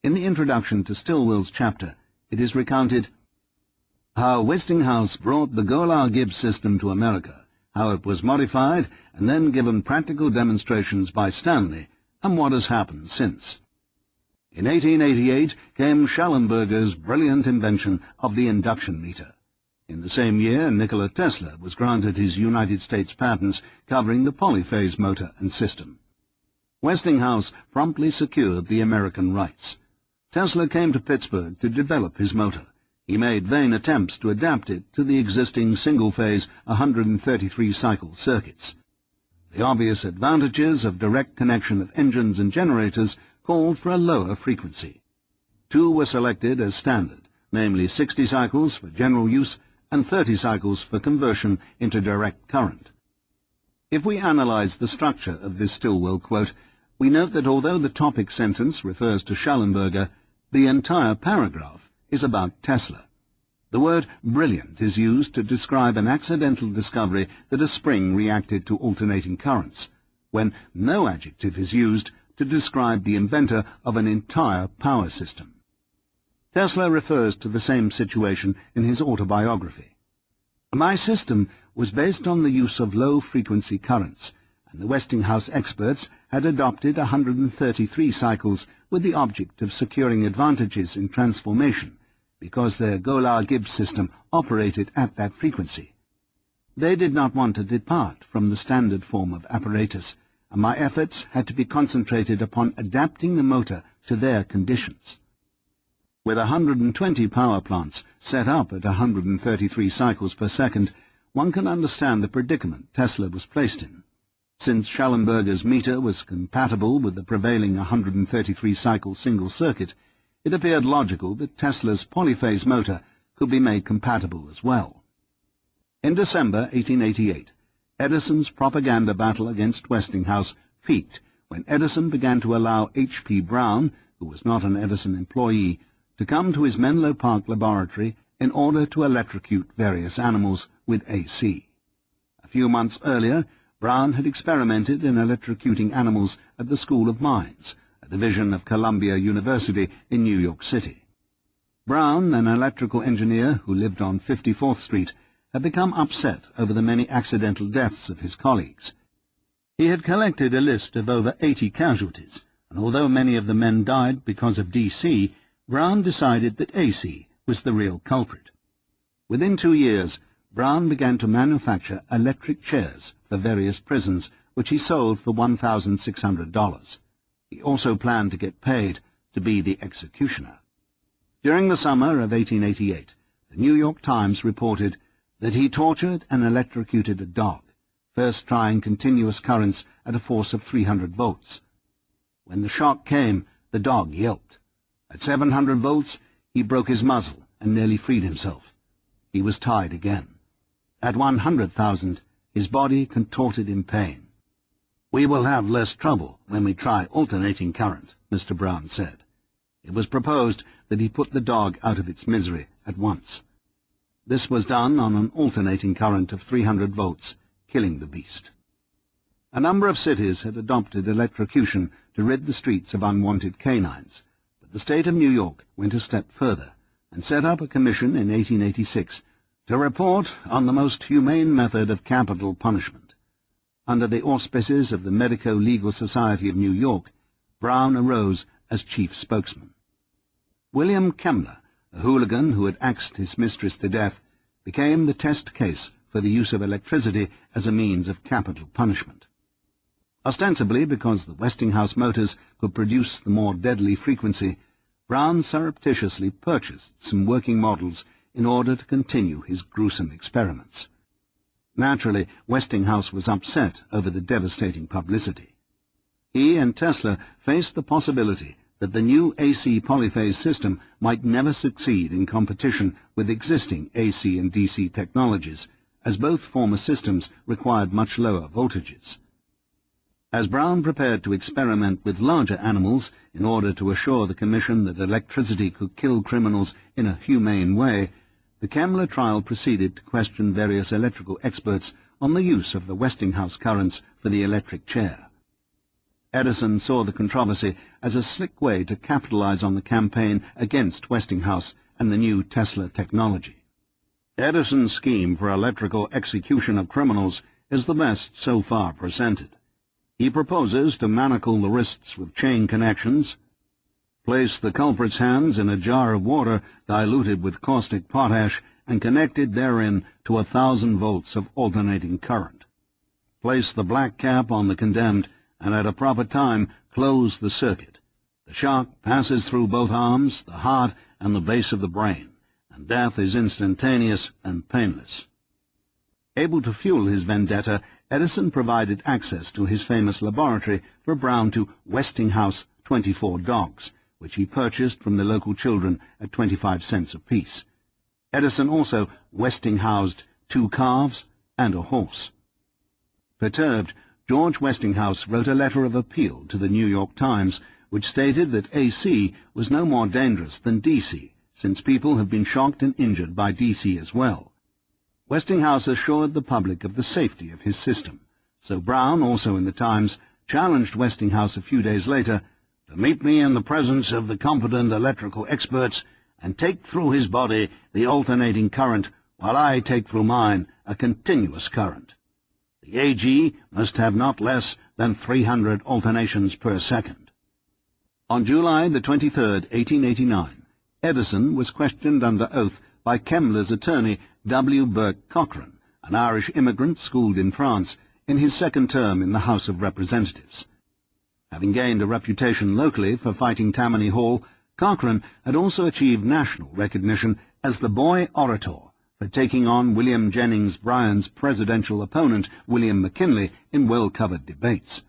In the introduction to Stilwell's chapter, it is recounted how Westinghouse brought the Golar-Gibbs system to America, how it was modified and then given practical demonstrations by Stanley, and what has happened since. In 1888 came Schallenberger's brilliant invention of the induction meter. In the same year, Nikola Tesla was granted his United States patents covering the polyphase motor and system. Westinghouse promptly secured the American rights. Tesla came to Pittsburgh to develop his motor. He made vain attempts to adapt it to the existing single-phase 133-cycle circuits. The obvious advantages of direct connection of engines and generators called for a lower frequency. Two were selected as standard, namely 60 cycles for general use and 30 cycles for conversion into direct current. If we analyze the structure of this Stilwell quote, we note that although the topic sentence refers to Schallenberger, the entire paragraph is about Tesla. The word brilliant is used to describe an accidental discovery that a spring reacted to alternating currents, when no adjective is used to describe the inventor of an entire power system. Tesla refers to the same situation in his autobiography. My system was based on the use of low-frequency currents, and the Westinghouse experts had adopted 133 cycles with the object of securing advantages in transformation, because their Golar-Gibbs system operated at that frequency. They did not want to depart from the standard form of apparatus, and my efforts had to be concentrated upon adapting the motor to their conditions. With 120 power plants set up at 133 cycles per second, one can understand the predicament Tesla was placed in. Since Schallenberger's meter was compatible with the prevailing 133-cycle single circuit, it appeared logical that Tesla's polyphase motor could be made compatible as well. In December 1888, Edison's propaganda battle against Westinghouse peaked when Edison began to allow H.P. Brown, who was not an Edison employee, to come to his Menlo Park laboratory in order to electrocute various animals with AC. A few months earlier, Brown had experimented in electrocuting animals at the School of Mines, a division of Columbia University in New York City. Brown, an electrical engineer who lived on 54th Street, had become upset over the many accidental deaths of his colleagues. He had collected a list of over 80 casualties, and although many of the men died because of DC, Brown decided that AC was the real culprit. Within 2 years, Brown began to manufacture electric chairs for various prisons, which he sold for $1,600. He also planned to get paid to be the executioner. During the summer of 1888, the New York Times reported that he tortured and electrocuted a dog, first trying continuous currents at a force of 300 volts. When the shock came, the dog yelped. At 700 volts, he broke his muzzle and nearly freed himself. He was tied again. At 100,000, his body contorted in pain. "We will have less trouble when we try alternating current," Mr. Brown said. It was proposed that he put the dog out of its misery at once. This was done on an alternating current of 300 volts, killing the beast. A number of cities had adopted electrocution to rid the streets of unwanted canines, but the state of New York went a step further and set up a commission in 1886 to report on the most humane method of capital punishment. Under the auspices of the Medico-Legal Society of New York, Brown arose as chief spokesman. William Kemmler, a hooligan who had axed his mistress to death, became the test case for the use of electricity as a means of capital punishment. Ostensibly because the Westinghouse motors could produce the more deadly frequency, Brown surreptitiously purchased some working models in order to continue his gruesome experiments. Naturally, Westinghouse was upset over the devastating publicity. He and Tesla faced the possibility that the new AC polyphase system might never succeed in competition with existing AC and DC technologies, as both former systems required much lower voltages. As Brown prepared to experiment with larger animals in order to assure the Commission that electricity could kill criminals in a humane way, the Kemmler trial proceeded to question various electrical experts on the use of the Westinghouse currents for the electric chair. Edison saw the controversy as a slick way to capitalize on the campaign against Westinghouse and the new Tesla technology. Edison's scheme for electrical execution of criminals is the best so far presented. He proposes to manacle the wrists with chain connections, place the culprit's hands in a jar of water diluted with caustic potash and connected therein to 1,000 volts of alternating current, place the black cap on the condemned, and at a proper time close the circuit. The shock passes through both arms, the heart, and the base of the brain, and death is instantaneous and painless. Able to fuel his vendetta, Edison provided access to his famous laboratory for Brown to Westinghouse 24 dogs, which he purchased from the local children at 25 cents apiece. Edison also Westinghoused 2 calves and a horse. Perturbed, George Westinghouse wrote a letter of appeal to the New York Times, which stated that AC was no more dangerous than DC, since people have been shocked and injured by DC as well. Westinghouse assured the public of the safety of his system, so Brown, also in the Times, challenged Westinghouse a few days later to meet me in the presence of the competent electrical experts and take through his body the alternating current while I take through mine a continuous current. The AG must have not less than 300 alternations per second. On July the 23rd, 1889, Edison was questioned under oath by Kemmler's attorney, W. Burke Cochran, an Irish immigrant schooled in France, in his second term in the House of Representatives. Having gained a reputation locally for fighting Tammany Hall, Cochran had also achieved national recognition as the boy orator for taking on William Jennings Bryan's presidential opponent, William McKinley, in well-covered debates.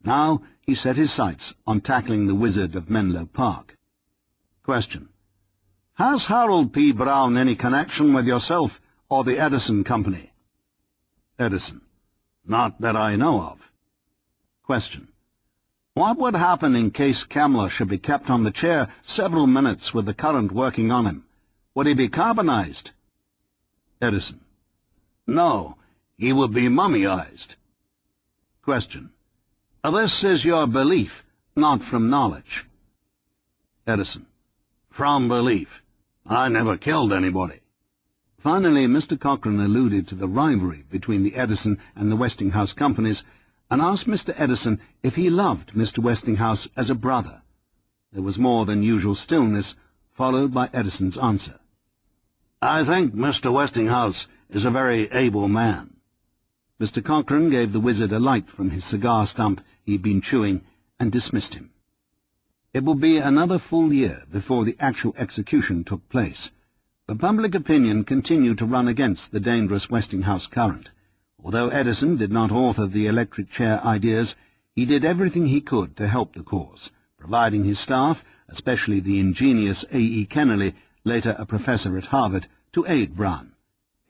Now he set his sights on tackling the Wizard of Menlo Park. Question: has Harold P. Brown any connection with yourself or the Edison Company? Edison: not that I know of. Question: what would happen in case Kemmler should be kept on the chair several minutes with the current working on him? Would he be carbonized? Edison: no, he would be mummiized. Question: this is your belief, not from knowledge. Edison: from belief. I never killed anybody. Finally, Mr. Cochran alluded to the rivalry between the Edison and the Westinghouse companies and asked Mr. Edison if he loved Mr. Westinghouse as a brother. There was more than usual stillness, followed by Edison's answer: I think Mr. Westinghouse is a very able man. Mr. Cochran gave the wizard a light from his cigar stump he'd been chewing and dismissed him. It would be another full year before the actual execution took place, but public opinion continued to run against the dangerous Westinghouse current. Although Edison did not author the electric chair ideas, he did everything he could to help the cause, providing his staff, especially the ingenious A.E. Kennelly, later a professor at Harvard, to aid Brown.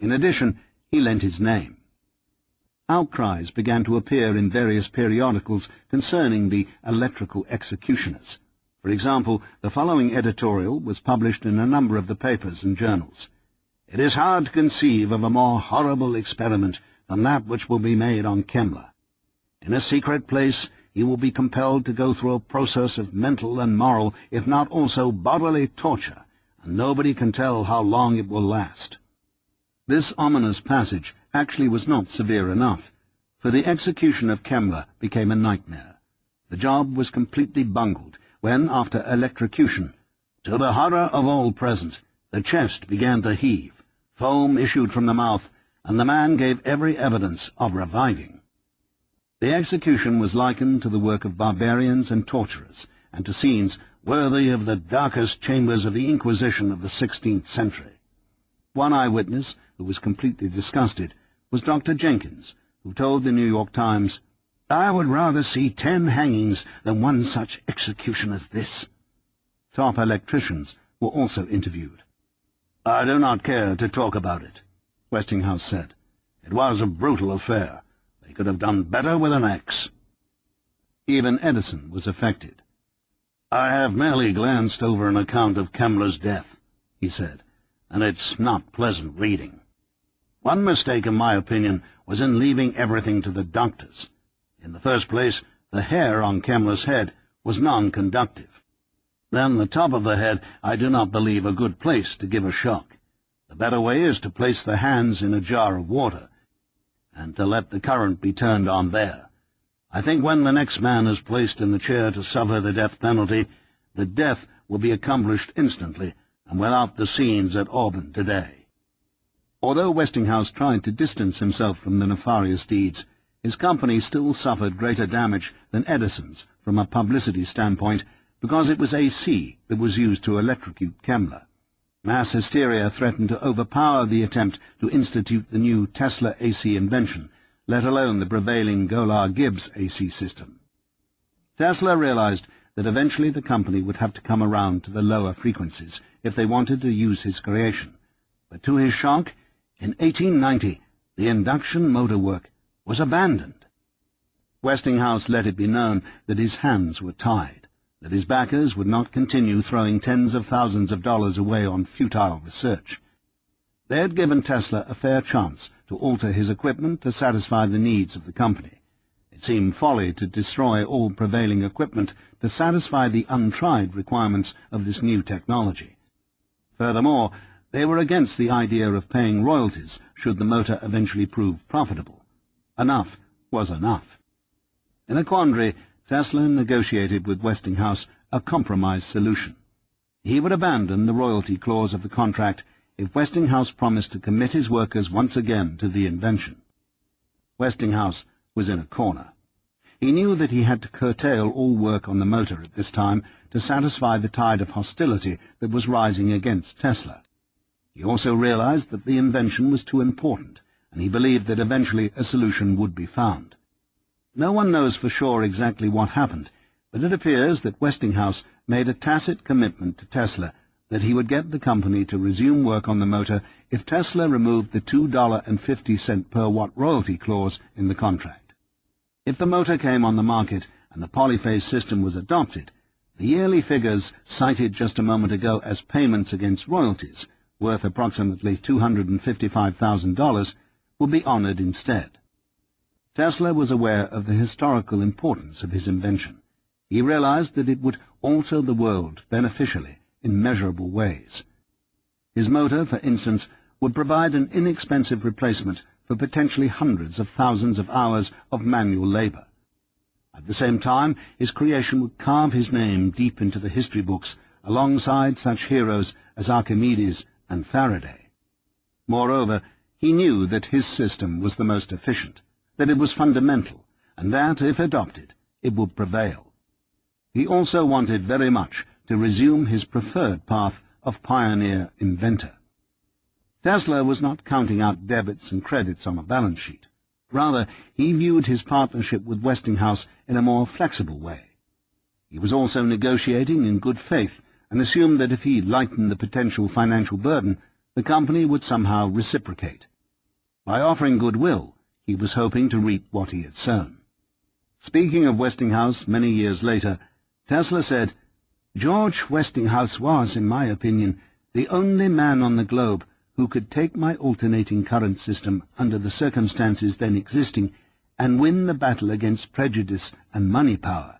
In addition, he lent his name. Outcries began to appear in various periodicals concerning the electrical executioners. For example, the following editorial was published in a number of the papers and journals: It is hard to conceive of a more horrible experiment than that which will be made on Kemmler. In a secret place he will be compelled to go through a process of mental and moral, if not also bodily torture, and nobody can tell how long it will last. This ominous passage actually was not severe enough, for the execution of Kemmler became a nightmare. The job was completely bungled when, after electrocution, To the horror of all present, the chest began to heave, foam issued from the mouth, and the man gave every evidence of reviving. The execution was likened to the work of barbarians and torturers, and to scenes worthy of the darkest chambers of the Inquisition of the 16th century. One eyewitness, who was completely disgusted, was Dr. Jenkins, who told the New York Times, "I would rather see 10 hangings than one such execution as this." Top electricians were also interviewed. "I do not care to talk about it," Westinghouse said. "It was a brutal affair. They could have done better with an axe." Even Edison was affected. "I have merely glanced over an account of Kemmler's death," he said, "and it's not pleasant reading. One mistake, in my opinion, was in leaving everything to the doctors. In the first place, the hair on Kemmler's head was non-conductive. Then the top of the head I do not believe a good place to give a shock. The better way is to place the hands in a jar of water, and to let the current be turned on there. I think when the next man is placed in the chair to suffer the death penalty, the death will be accomplished instantly and without the scenes at Auburn today." Although Westinghouse tried to distance himself from the nefarious deeds, his company still suffered greater damage than Edison's from a publicity standpoint, because it was AC that was used to electrocute Kemmler. Mass hysteria threatened to overpower the attempt to institute the new Tesla AC invention, let alone the prevailing Golar-Gibbs AC system. Tesla realized that eventually the company would have to come around to the lower frequencies if they wanted to use his creation. But to his shock, in 1890, the induction motor work was abandoned. Westinghouse let it be known that his hands were tied, that his backers would not continue throwing tens of thousands of dollars away on futile research. They had given Tesla a fair chance to alter his equipment to satisfy the needs of the company. It seemed folly to destroy all prevailing equipment to satisfy the untried requirements of this new technology. Furthermore, they were against the idea of paying royalties should the motor eventually prove profitable. Enough was enough. In a quandary, Tesla negotiated with Westinghouse a compromise solution. He would abandon the royalty clause of the contract if Westinghouse promised to commit his workers once again to the invention. Westinghouse was in a corner. He knew that he had to curtail all work on the motor at this time to satisfy the tide of hostility that was rising against Tesla. He also realized that the invention was too important, and he believed that eventually a solution would be found. No one knows for sure exactly what happened, but it appears that Westinghouse made a tacit commitment to Tesla that he would get the company to resume work on the motor if Tesla removed the $2.50 per watt royalty clause in the contract. If the motor came on the market and the polyphase system was adopted, the yearly figures cited just a moment ago as payments against royalties, worth approximately $255,000, would be honored instead. Tesla was aware of the historical importance of his invention. He realized that it would alter the world beneficially in measurable ways. His motor, for instance, would provide an inexpensive replacement for potentially hundreds of thousands of hours of manual labor. At the same time, his creation would carve his name deep into the history books alongside such heroes as Archimedes and Faraday. Moreover, he knew that his system was the most efficient, that it was fundamental, and that, if adopted, it would prevail. He also wanted very much to resume his preferred path of pioneer inventor. Tesla was not counting out debits and credits on a balance sheet. Rather, he viewed his partnership with Westinghouse in a more flexible way. He was also negotiating in good faith and assumed that if he lightened the potential financial burden, the company would somehow reciprocate. By offering goodwill, he was hoping to reap what he had sown. Speaking of Westinghouse many years later, Tesla said, "George Westinghouse was, in my opinion, the only man on the globe who could take my alternating current system under the circumstances then existing and win the battle against prejudice and money power.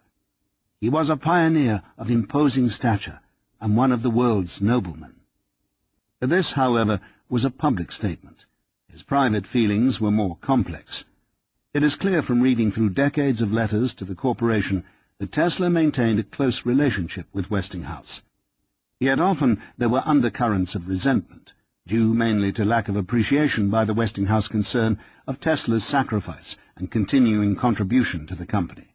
He was a pioneer of imposing stature and one of the world's noblemen." This, however, was a public statement. His private feelings were more complex. It is clear from reading through decades of letters to the corporation that Tesla maintained a close relationship with Westinghouse. Yet often there were undercurrents of resentment, due mainly to lack of appreciation by the Westinghouse concern of Tesla's sacrifice and continuing contribution to the company.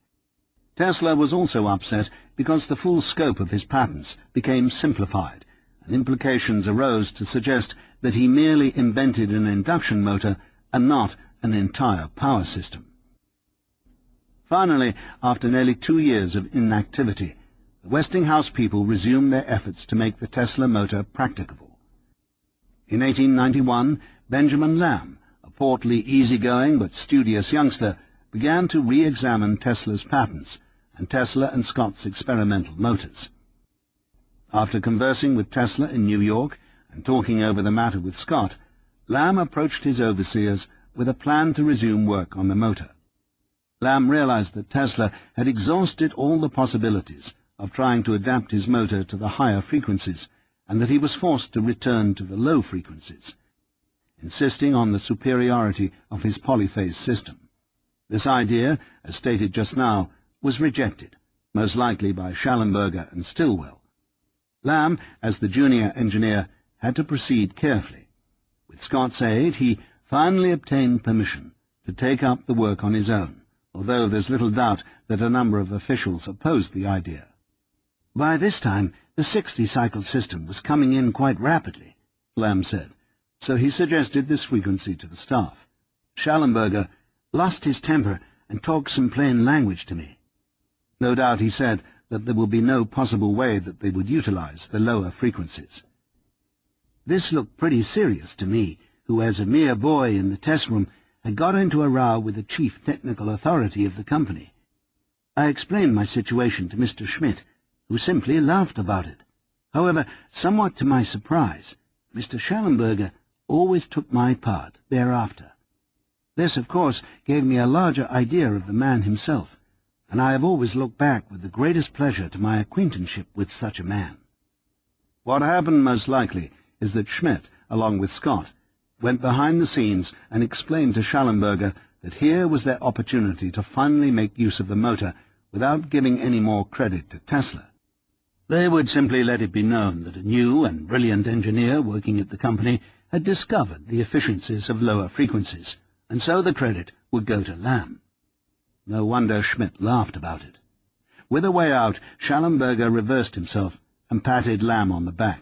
Tesla was also upset because the full scope of his patents became simplified, and implications arose to suggest that he merely invented an induction motor and not an entire power system. Finally, after nearly 2 years of inactivity, the Westinghouse people resumed their efforts to make the Tesla motor practicable. In 1891, Benjamin Lamb, a portly, easygoing but studious youngster, began to re-examine Tesla's patents and Tesla and Scott's experimental motors. After conversing with Tesla in New York and talking over the matter with Scott, Lamb approached his overseers with a plan to resume work on the motor. Lamb realized that Tesla had exhausted all the possibilities of trying to adapt his motor to the higher frequencies, and that he was forced to return to the low frequencies, insisting on the superiority of his polyphase system. This idea, as stated just now, was rejected, most likely by Schallenberger and Stilwell. Lamb, as the junior engineer, had to proceed carefully. With Scott's aid, he finally obtained permission to take up the work on his own, although there's little doubt that a number of officials opposed the idea. By this time, the 60-cycle system was coming in quite rapidly, Lamb said, so he suggested this frequency to the staff. Schallenberger lost his temper and talked some plain language to me. No doubt he said that there would be no possible way that they would utilize the lower frequencies. This looked pretty serious to me, who as a mere boy in the test room had got into a row with the chief technical authority of the company. I explained my situation to Mr. Schmidt, who simply laughed about it. However, somewhat to my surprise, Mr. Schallenberger always took my part thereafter. This, of course, gave me a larger idea of the man himself, and I have always looked back with the greatest pleasure to my acquaintanceship with such a man. What happened most likely is that Schmidt, along with Scott, went behind the scenes and explained to Schallenberger that here was their opportunity to finally make use of the motor without giving any more credit to Tesla. They would simply let it be known that a new and brilliant engineer working at the company had discovered the efficiencies of lower frequencies, and so the credit would go to Lamb. No wonder Schmidt laughed about it. With a way out, Schallenberger reversed himself and patted Lamb on the back,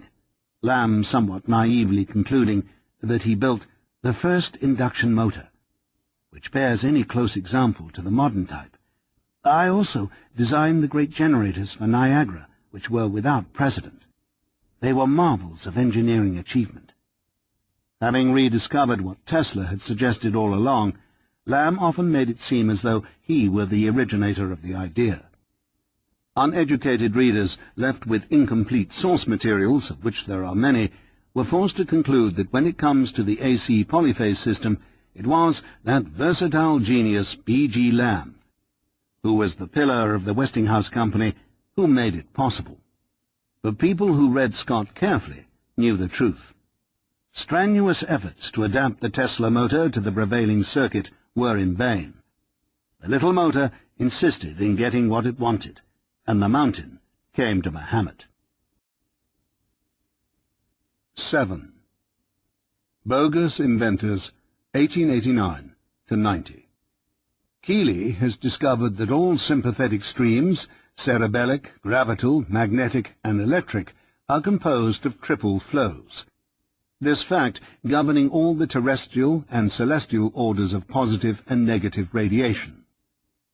Lamb somewhat naively concluding that he built the first induction motor, which bears any close example to the modern type. I also designed the great generators for Niagara, which were without precedent. They were marvels of engineering achievement. Having rediscovered what Tesla had suggested all along, Lamb often made it seem as though he were the originator of the idea. Uneducated readers left with incomplete source materials, of which there are many, were forced to conclude that when it comes to the AC polyphase system, it was that versatile genius B.G. Lamb, who was the pillar of the Westinghouse Company, who made it possible. But people who read Scott carefully knew the truth. Strenuous efforts to adapt the Tesla motor to the prevailing circuit were in vain. The little motor insisted in getting what it wanted, and the mountain came to Muhammad. 7. Bogus Inventors, 1889 to 90. Keeley has discovered that all sympathetic streams, cerebellic, gravital, magnetic, and electric, are composed of triple flows. This fact governing all the terrestrial and celestial orders of positive and negative radiation.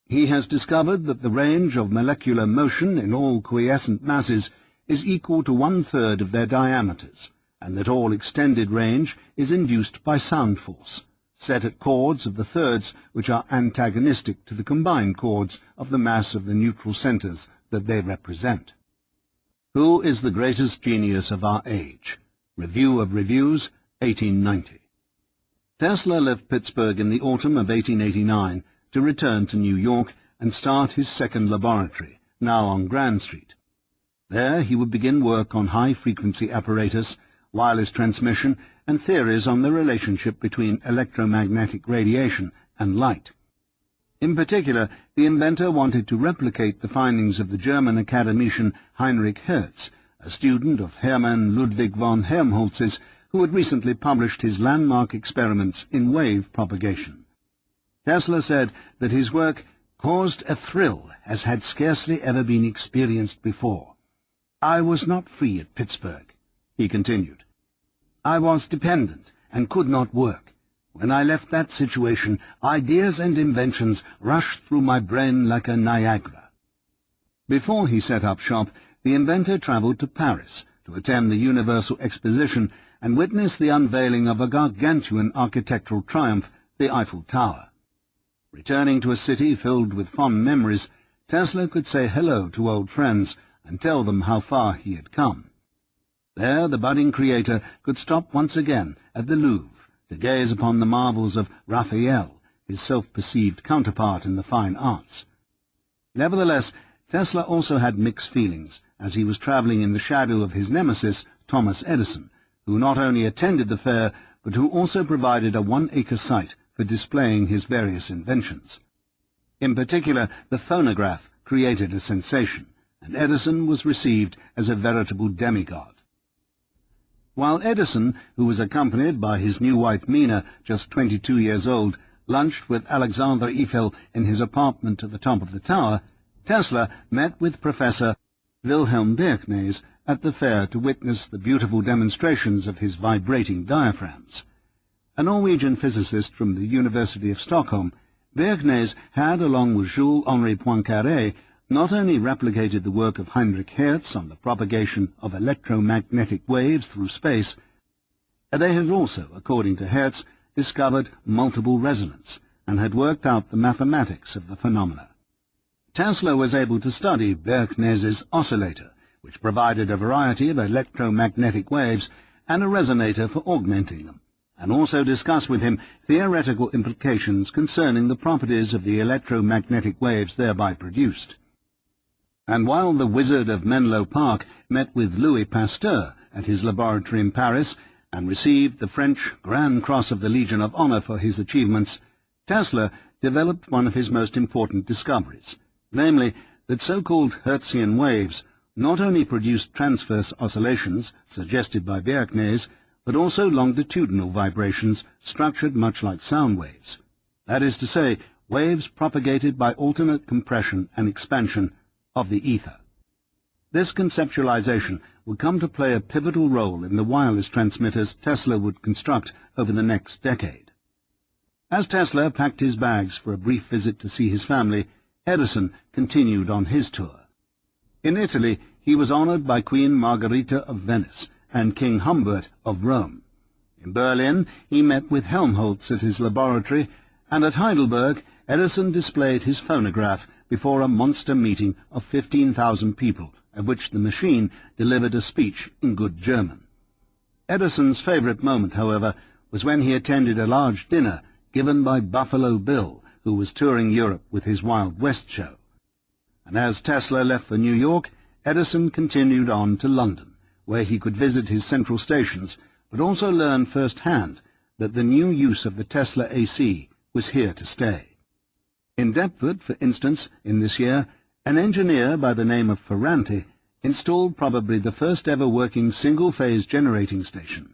He has discovered that the range of molecular motion in all quiescent masses is equal to 1/3 of their diameters, and that all extended range is induced by sound force, set at chords of the thirds which are antagonistic to the combined chords of the mass of the neutral centers that they represent. Who is the greatest genius of our age? Review of Reviews, 1890. Tesla left Pittsburgh in the autumn of 1889 to return to New York and start his second laboratory, now on Grand Street. There he would begin work on high-frequency apparatus, wireless transmission, and theories on the relationship between electromagnetic radiation and light. In particular, the inventor wanted to replicate the findings of the German academician Heinrich Hertz, a student of Hermann Ludwig von Helmholtz's, who had recently published his landmark experiments in wave propagation. Tesla said that his work caused a thrill as had scarcely ever been experienced before. "I was not free at Pittsburgh," he continued. "I was dependent and could not work. When I left that situation, ideas and inventions rushed through my brain like a Niagara." Before he set up shop, the inventor travelled to Paris to attend the Universal Exposition and witness the unveiling of a gargantuan architectural triumph, the Eiffel Tower. Returning to a city filled with fond memories, Tesla could say hello to old friends and tell them how far he had come. There the budding creator could stop once again at the Louvre to gaze upon the marvels of Raphael, his self-perceived counterpart in the fine arts. Nevertheless, Tesla also had mixed feelings as he was travelling in the shadow of his nemesis, Thomas Edison, who not only attended the fair, but who also provided a one-acre site for displaying his various inventions. In particular, the phonograph created a sensation, and Edison was received as a veritable demigod. While Edison, who was accompanied by his new wife Mina, just 22 years old, lunched with Alexander Eiffel in his apartment at the top of the tower, Tesla met with Professor Wilhelm Berknes at the fair to witness the beautiful demonstrations of his vibrating diaphragms. A Norwegian physicist from the University of Stockholm, Berknes had, along with Jules-Henri Poincaré, not only replicated the work of Heinrich Hertz on the propagation of electromagnetic waves through space, they had also, according to Hertz, discovered multiple resonance and had worked out the mathematics of the phenomena. Tesla was able to study Berknes's oscillator, which provided a variety of electromagnetic waves and a resonator for augmenting them, and also discuss with him theoretical implications concerning the properties of the electromagnetic waves thereby produced. And while the Wizard of Menlo Park met with Louis Pasteur at his laboratory in Paris and received the French Grand Cross of the Legion of Honor for his achievements, Tesla developed one of his most important discoveries, namely that so-called Hertzian waves not only produced transverse oscillations suggested by Berknes, but also longitudinal vibrations structured much like sound waves. That is to say, waves propagated by alternate compression and expansion of the ether. This conceptualization would come to play a pivotal role in the wireless transmitters Tesla would construct over the next decade. As Tesla packed his bags for a brief visit to see his family, Edison continued on his tour. In Italy, he was honored by Queen Margherita of Venice and King Humbert of Rome. In Berlin, he met with Helmholtz at his laboratory, and at Heidelberg, Edison displayed his phonograph before a monster meeting of 15,000 people, at which the machine delivered a speech in good German. Edison's favorite moment, however, was when he attended a large dinner given by Buffalo Bill, who was touring Europe with his Wild West show. And as Tesla left for New York, Edison continued on to London, where he could visit his central stations, but also learn firsthand that the new use of the Tesla AC was here to stay. In Deptford, for instance, in this year, an engineer by the name of Ferranti installed probably the first ever working single-phase generating station.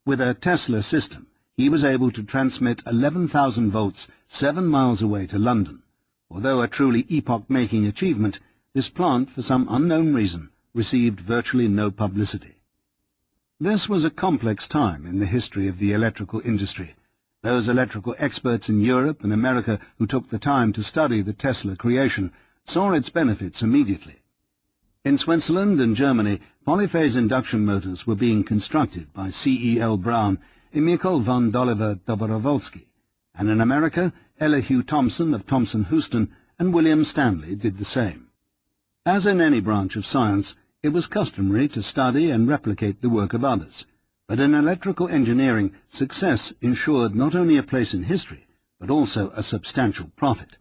With a Tesla system, he was able to transmit 11,000 volts 7 miles away to London. Although a truly epoch-making achievement, this plant, for some unknown reason, received virtually no publicity. This was a complex time in the history of the electrical industry. Those electrical experts in Europe and America who took the time to study the Tesla creation saw its benefits immediately. In Switzerland and Germany, polyphase induction motors were being constructed by C.E.L. Brown and Mikhail von Doliver-Dobrovolsky, and in America, Elihu Thomson of Thomson-Houston and William Stanley did the same. As in any branch of science, it was customary to study and replicate the work of others, but in electrical engineering, success ensured not only a place in history, but also a substantial profit.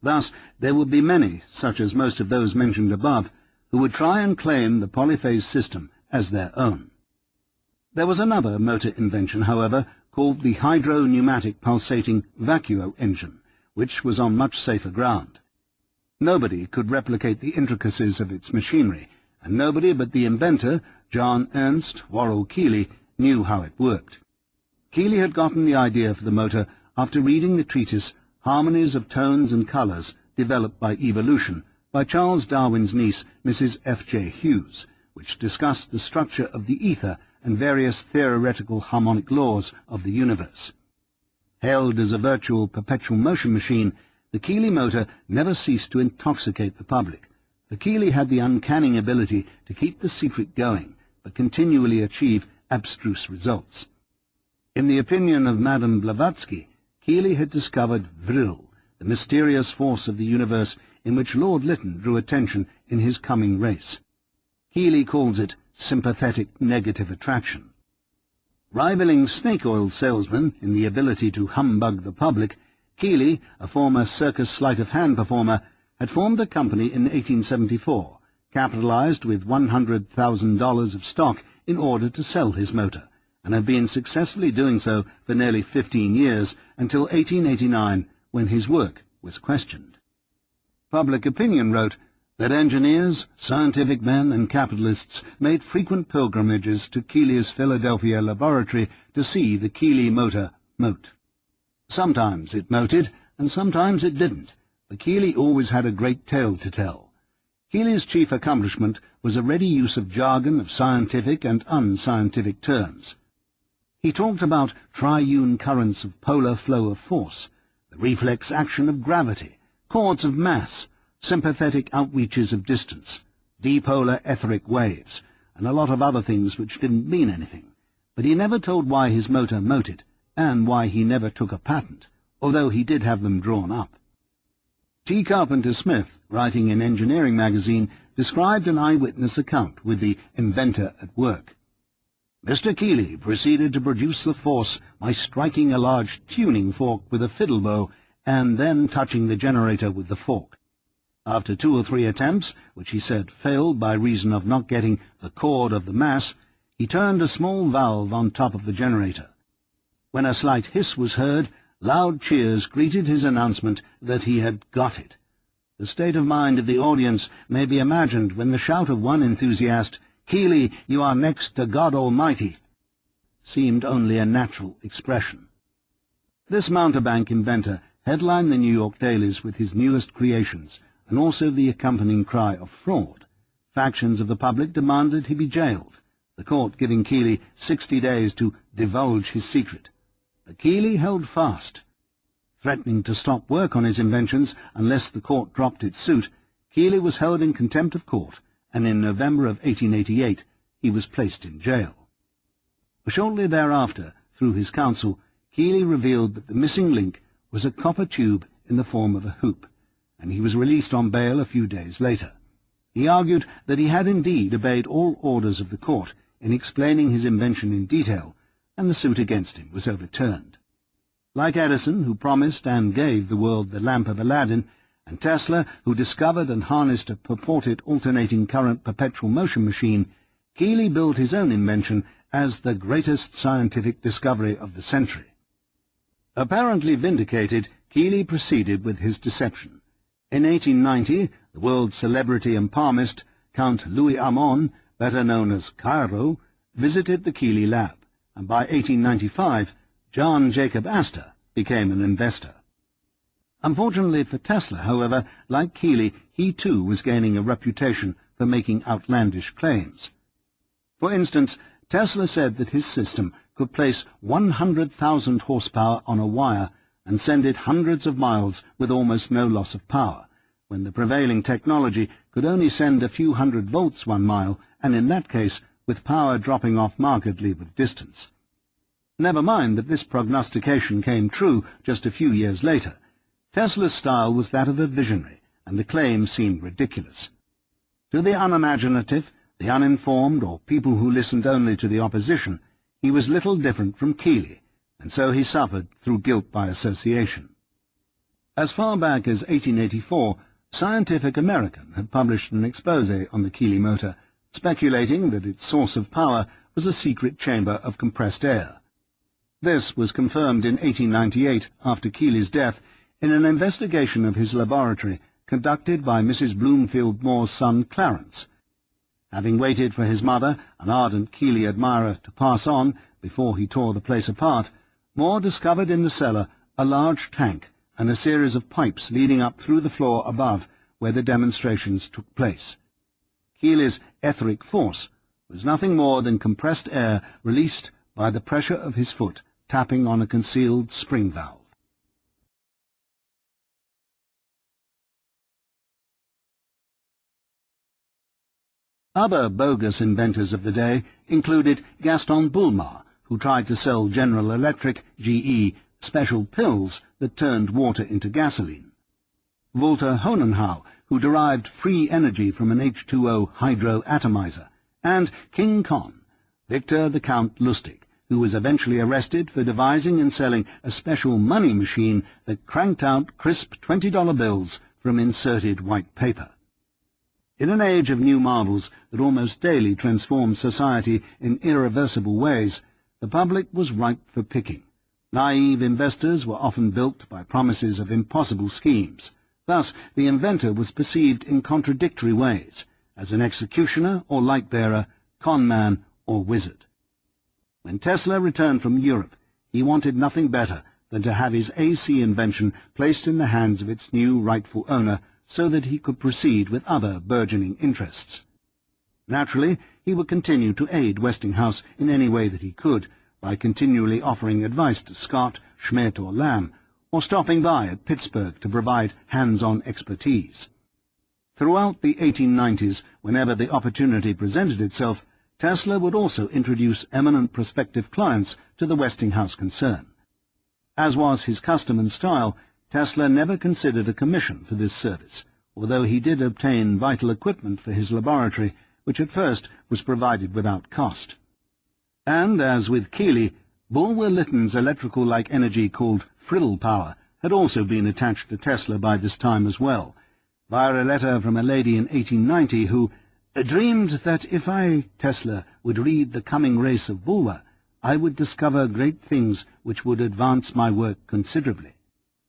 Thus, there would be many, such as most of those mentioned above, who would try and claim the polyphase system as their own. There was another motor invention, however, called the hydro-pneumatic pulsating vacuo engine, which was on much safer ground. Nobody could replicate the intricacies of its machinery, and nobody but the inventor, John Ernst Worrell Keely, knew how it worked. Keely had gotten the idea for the motor after reading the treatise Harmonies of Tones and Colours Developed by Evolution by Charles Darwin's niece, Mrs. F.J. Hughes, which discussed the structure of the ether and various theoretical harmonic laws of the universe. Hailed as a virtual perpetual motion machine, the Keely motor never ceased to intoxicate the public, for Keely had the uncanny ability to keep the secret going, but continually achieve abstruse results. In the opinion of Madame Blavatsky, Keely had discovered vril, the mysterious force of the universe in which Lord Lytton drew attention in his Coming Race. Keely calls it sympathetic negative attraction. Rivaling snake oil salesman in the ability to humbug the public, Keely, a former circus sleight of hand performer, had formed a company in 1874, capitalized with $100,000 of stock in order to sell his motor, and had been successfully doing so for nearly 15 years until 1889, when his work was questioned. Public opinion wrote that engineers, scientific men, and capitalists made frequent pilgrimages to Keely's Philadelphia laboratory to see the Keely motor mote. Sometimes it moted, and sometimes it didn't, but Keely always had a great tale to tell. Keely's chief accomplishment was a ready use of jargon of scientific and unscientific terms. He talked about triune currents of polar flow of force, the reflex action of gravity, chords of mass, sympathetic outreaches of distance, dipolar etheric waves, and a lot of other things which didn't mean anything, but he never told why his motor moted, and why he never took a patent, although he did have them drawn up. T. Carpenter Smith, writing in Engineering magazine, described an eyewitness account with the inventor at work. Mr. Keely proceeded to produce the force by striking a large tuning fork with a fiddle bow and then touching the generator with the fork. After 2 or 3 attempts, which he said failed by reason of not getting the chord of the mass, he turned a small valve on top of the generator. When a slight hiss was heard, loud cheers greeted his announcement that he had got it. The state of mind of the audience may be imagined when the shout of one enthusiast, "Keely, you are next to God Almighty," seemed only a natural expression. This mountebank inventor headlined the New York dailies with his newest creations, and also the accompanying cry of fraud. Factions of the public demanded he be jailed, the court giving Keely 60 days to divulge his secret. But Keely held fast. Threatening to stop work on his inventions unless the court dropped its suit, Keely was held in contempt of court, and in November of 1888 he was placed in jail. Shortly thereafter, through his counsel, Keely revealed that the missing link was a copper tube in the form of a hoop, and he was released on bail a few days later. He argued that he had indeed obeyed all orders of the court in explaining his invention in detail, and the suit against him was overturned. Like Edison, who promised and gave the world the lamp of Aladdin, and Tesla, who discovered and harnessed a purported alternating current perpetual motion machine, Keely billed his own invention as the greatest scientific discovery of the century. Apparently vindicated, Keely proceeded with his deception. In 1890, the world's celebrity and palmist, Count Louis Armand, better known as Cairo, visited the Keely lab, and by 1895, John Jacob Astor became an investor. Unfortunately for Tesla, however, like Keely, he too was gaining a reputation for making outlandish claims. For instance, Tesla said that his system could place 100,000 horsepower on a wire and send it hundreds of miles with almost no loss of power, when the prevailing technology could only send a few hundred volts 1 mile, and in that case with power dropping off markedly with distance. Never mind that this prognostication came true just a few years later. Tesla's style was that of a visionary, and the claim seemed ridiculous. To the unimaginative, the uninformed, or people who listened only to the opposition, he was little different from Keely, and so he suffered through guilt by association. As far back as 1884, Scientific American had published an exposé on the Keely motor, speculating that its source of power was a secret chamber of compressed air. This was confirmed in 1898, after Keely's death, in an investigation of his laboratory conducted by Mrs. Bloomfield Moore's son Clarence. Having waited for his mother, an ardent Keely admirer, to pass on before he tore the place apart, Moore discovered in the cellar a large tank and a series of pipes leading up through the floor above where the demonstrations took place. Keely's etheric force was nothing more than compressed air released by the pressure of his foot tapping on a concealed spring valve. Other bogus inventors of the day included Gaston Bulmar, who tried to sell General Electric, GE, special pills that turned water into gasoline; Walter Hohenhau, who derived free energy from an H2O hydroatomizer; and King Kong, Victor the Count Lustig, who was eventually arrested for devising and selling a special money machine that cranked out crisp $20 bills from inserted white paper. In an age of new marvels that almost daily transformed society in irreversible ways, the public was ripe for picking. Naive investors were often bilked by promises of impossible schemes. Thus, the inventor was perceived in contradictory ways, as an executioner or light-bearer, con-man or wizard. When Tesla returned from Europe, he wanted nothing better than to have his AC invention placed in the hands of its new rightful owner, so that he could proceed with other burgeoning interests. Naturally, he would continue to aid Westinghouse in any way that he could, by continually offering advice to Scott, Schmidt, or Lamb, or stopping by at Pittsburgh to provide hands-on expertise. Throughout the 1890s, whenever the opportunity presented itself, Tesla would also introduce eminent prospective clients to the Westinghouse concern. As was his custom and style, Tesla never considered a commission for this service, although he did obtain vital equipment for his laboratory, which at first was provided without cost. And, as with Keely, Bulwer-Lytton's electrical-like energy called frill power had also been attached to Tesla by this time as well, via a letter from a lady in 1890 who dreamed that if I, Tesla, would read The Coming Race of Bulwer, I would discover great things which would advance my work considerably.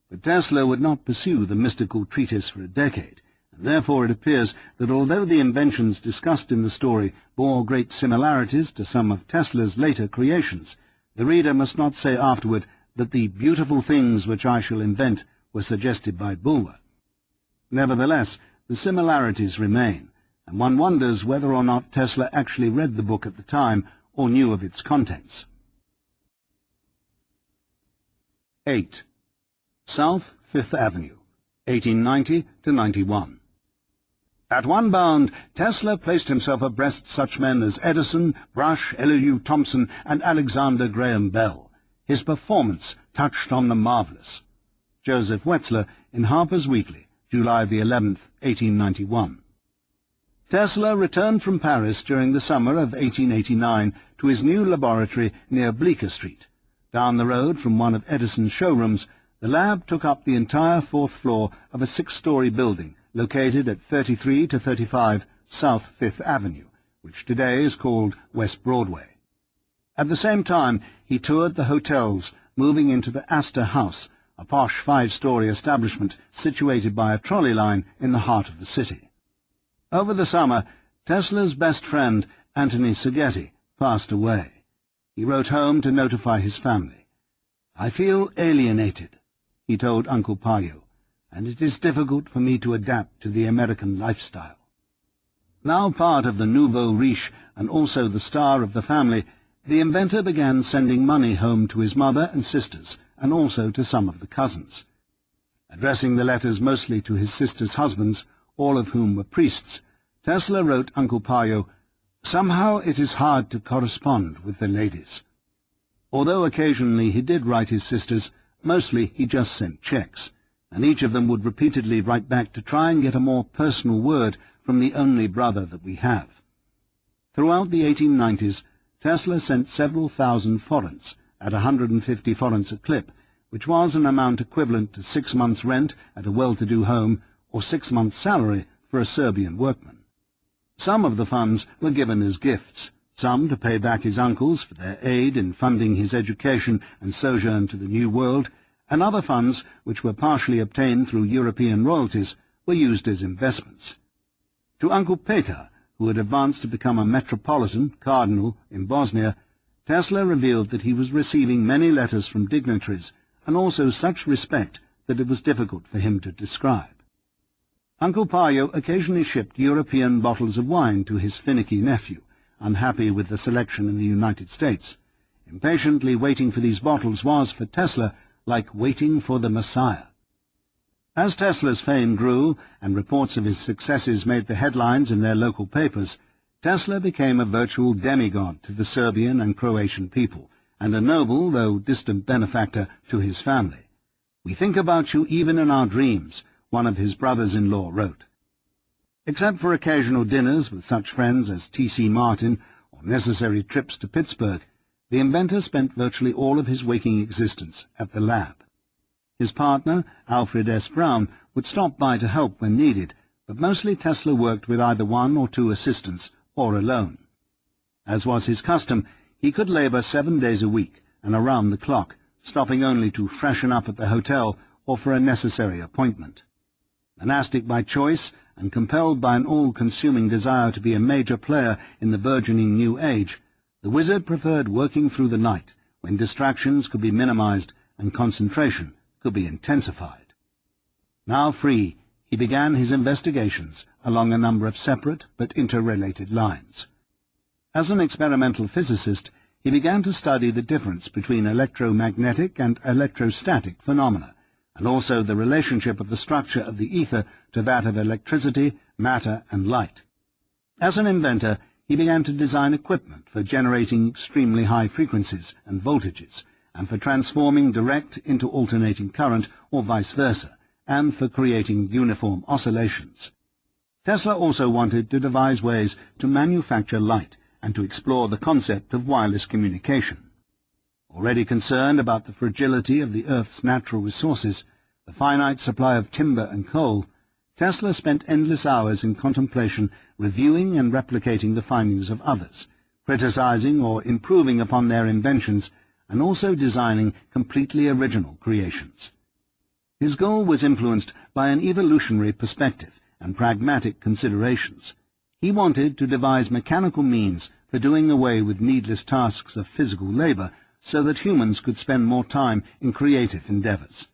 But Tesla would not pursue the mystical treatise for a decade, and therefore it appears that although the inventions discussed in the story bore great similarities to some of Tesla's later creations, the reader must not say afterward that the beautiful things which I shall invent were suggested by Bulwer. Nevertheless, the similarities remain, and one wonders whether or not Tesla actually read the book at the time or knew of its contents. 8. South Fifth Avenue, 1890 to 91. At one bound, Tesla placed himself abreast such men as Edison, Brush, Elihu Thomson, and Alexander Graham Bell. His performance touched on the marvelous. Joseph Wetzler in Harper's Weekly, July the 11th, 1891. Tesla returned from Paris during the summer of 1889 to his new laboratory near Bleecker Street. Down the road from one of Edison's showrooms, the lab took up the entire fourth floor of a 6-story building located at 33 to 35 South Fifth Avenue, which today is called West Broadway. At the same time, he toured the hotels, moving into the Astor House, a posh 5-story establishment situated by a trolley line in the heart of the city. Over the summer, Tesla's best friend, Anthony Seghetti, passed away. He wrote home to notify his family. "I feel alienated," he told Uncle Payo, "and it is difficult for me to adapt to the American lifestyle." Now part of the nouveau riche and also the star of the family, the inventor began sending money home to his mother and sisters, and also to some of the cousins. Addressing the letters mostly to his sisters' husbands, all of whom were priests, Tesla wrote Uncle Payo, "Somehow it is hard to correspond with the ladies." Although occasionally he did write his sisters, mostly he just sent checks, and each of them would repeatedly write back to try and get a more personal word from the only brother that we have. Throughout the 1890s, Tesla sent several thousand florins, at 150 florins a clip, which was an amount equivalent to 6 months' rent at a well-to-do home or 6 months' salary for a Serbian workman. Some of the funds were given as gifts, some to pay back his uncles for their aid in funding his education and sojourn to the New World, and other funds, which were partially obtained through European royalties, were used as investments. To Uncle Peter, who had advanced to become a metropolitan cardinal in Bosnia, Tesla revealed that he was receiving many letters from dignitaries and also such respect that it was difficult for him to describe. Uncle Paio occasionally shipped European bottles of wine to his finicky nephew, unhappy with the selection in the United States. Impatiently waiting for these bottles was, for Tesla, like waiting for the Messiah. As Tesla's fame grew and reports of his successes made the headlines in their local papers, Tesla became a virtual demigod to the Serbian and Croatian people, and a noble, though distant benefactor to his family. "We think about you even in our dreams," one of his brothers-in-law wrote. Except for occasional dinners with such friends as T.C. Martin or necessary trips to Pittsburgh, the inventor spent virtually all of his waking existence at the lab. His partner, Alfred S. Brown, would stop by to help when needed, but mostly Tesla worked with either one or two assistants, or alone. As was his custom, he could labor 7 days a week and around the clock, stopping only to freshen up at the hotel or for a necessary appointment. Monastic by choice and compelled by an all-consuming desire to be a major player in the burgeoning new age, the wizard preferred working through the night, when distractions could be minimized and concentration could be intensified. Now free, he began his investigations along a number of separate but interrelated lines. As an experimental physicist, he began to study the difference between electromagnetic and electrostatic phenomena, and also the relationship of the structure of the ether to that of electricity, matter, and light. As an inventor, he began to design equipment for generating extremely high frequencies and voltages, and for transforming direct into alternating current or vice versa, and for creating uniform oscillations. Tesla also wanted to devise ways to manufacture light and to explore the concept of wireless communication. Already concerned about the fragility of the Earth's natural resources, the finite supply of timber and coal, Tesla spent endless hours in contemplation, reviewing and replicating the findings of others, criticizing or improving upon their inventions, and also designing completely original creations. His goal was influenced by an evolutionary perspective and pragmatic considerations. He wanted to devise mechanical means for doing away with needless tasks of physical labor so that humans could spend more time in creative endeavors.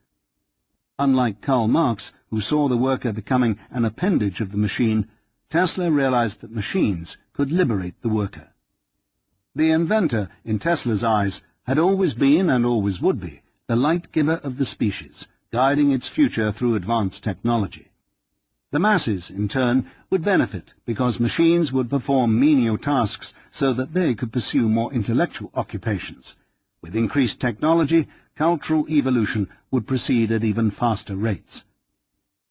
Unlike Karl Marx, who saw the worker becoming an appendage of the machine, Tesla realized that machines could liberate the worker. The inventor, in Tesla's eyes, had always been and always would be the light-giver of the species, guiding its future through advanced technology. The masses, in turn, would benefit because machines would perform menial tasks so that they could pursue more intellectual occupations. With increased technology, cultural evolution would proceed at even faster rates.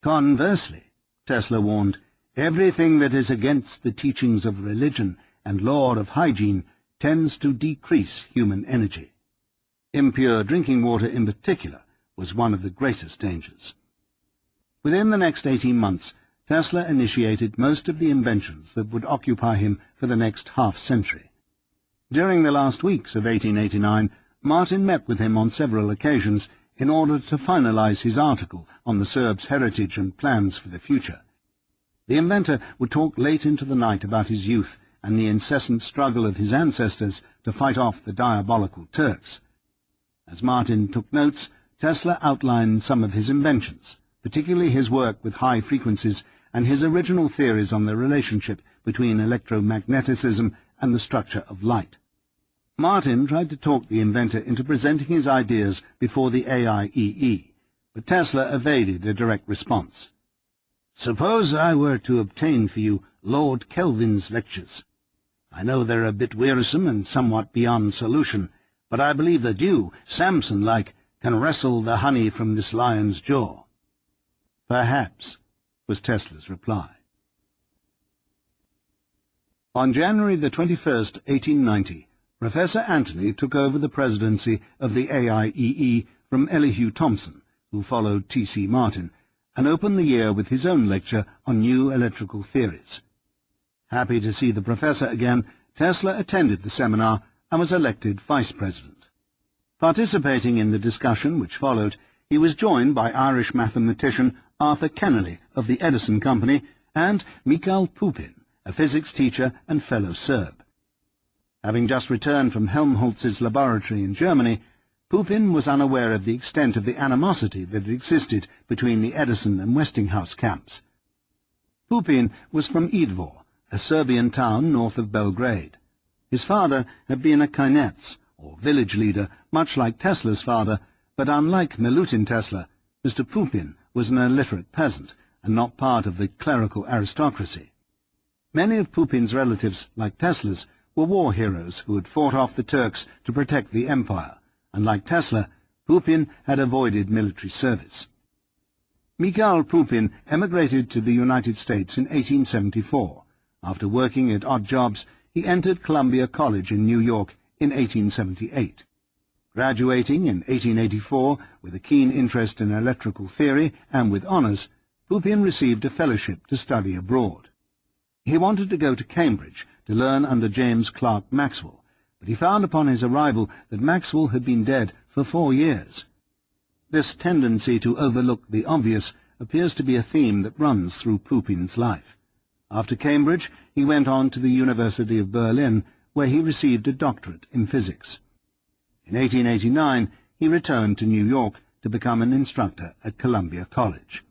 Conversely, Tesla warned, everything that is against the teachings of religion and law of hygiene tends to decrease human energy. Impure drinking water in particular was one of the greatest dangers. Within the next 18 months, Tesla initiated most of the inventions that would occupy him for the next half-century. During the last weeks of 1889, Martin met with him on several occasions in order to finalize his article on the Serbs' heritage and plans for the future. The inventor would talk late into the night about his youth and the incessant struggle of his ancestors to fight off the diabolical Turks. As Martin took notes, Tesla outlined some of his inventions, particularly his work with high frequencies and his original theories on the relationship between electromagnetism and the structure of light. Martin tried to talk the inventor into presenting his ideas before the AIEE, but Tesla evaded a direct response. "Suppose I were to obtain for you Lord Kelvin's lectures. I know they're a bit wearisome and somewhat beyond solution, but I believe that you, Samson-like, can wrestle the honey from this lion's jaw." "Perhaps," was Tesla's reply. On January the 21st, 1890, Professor Anthony took over the presidency of the AIEE from Elihu Thomson, who followed T.C. Martin, and opened the year with his own lecture on new electrical theories. Happy to see the professor again, Tesla attended the seminar and was elected vice president. Participating in the discussion which followed, he was joined by Irish mathematician Arthur Kennelly of the Edison Company and Mikhail Pupin, a physics teacher and fellow Serb. Having just returned from Helmholtz's laboratory in Germany, Pupin was unaware of the extent of the animosity that existed between the Edison and Westinghouse camps. Pupin was from Idvor, a Serbian town north of Belgrade. His father had been a kinets, or village leader, much like Tesla's father, but unlike Milutin Tesla, Mr. Pupin was an illiterate peasant and not part of the clerical aristocracy. Many of Pupin's relatives, like Tesla's, were war heroes who had fought off the Turks to protect the empire, and like Tesla, Pupin had avoided military service. Mikhail Pupin emigrated to the United States in 1874. After working at odd jobs, he entered Columbia College in New York in 1878. Graduating in 1884 with a keen interest in electrical theory and with honours, Pupin received a fellowship to study abroad. He wanted to go to Cambridge to learn under James Clerk Maxwell, but he found upon his arrival that Maxwell had been dead for 4 years. This tendency to overlook the obvious appears to be a theme that runs through Pupin's life. After Cambridge, he went on to the University of Berlin, where he received a doctorate in physics. In 1889, he returned to New York to become an instructor at Columbia College.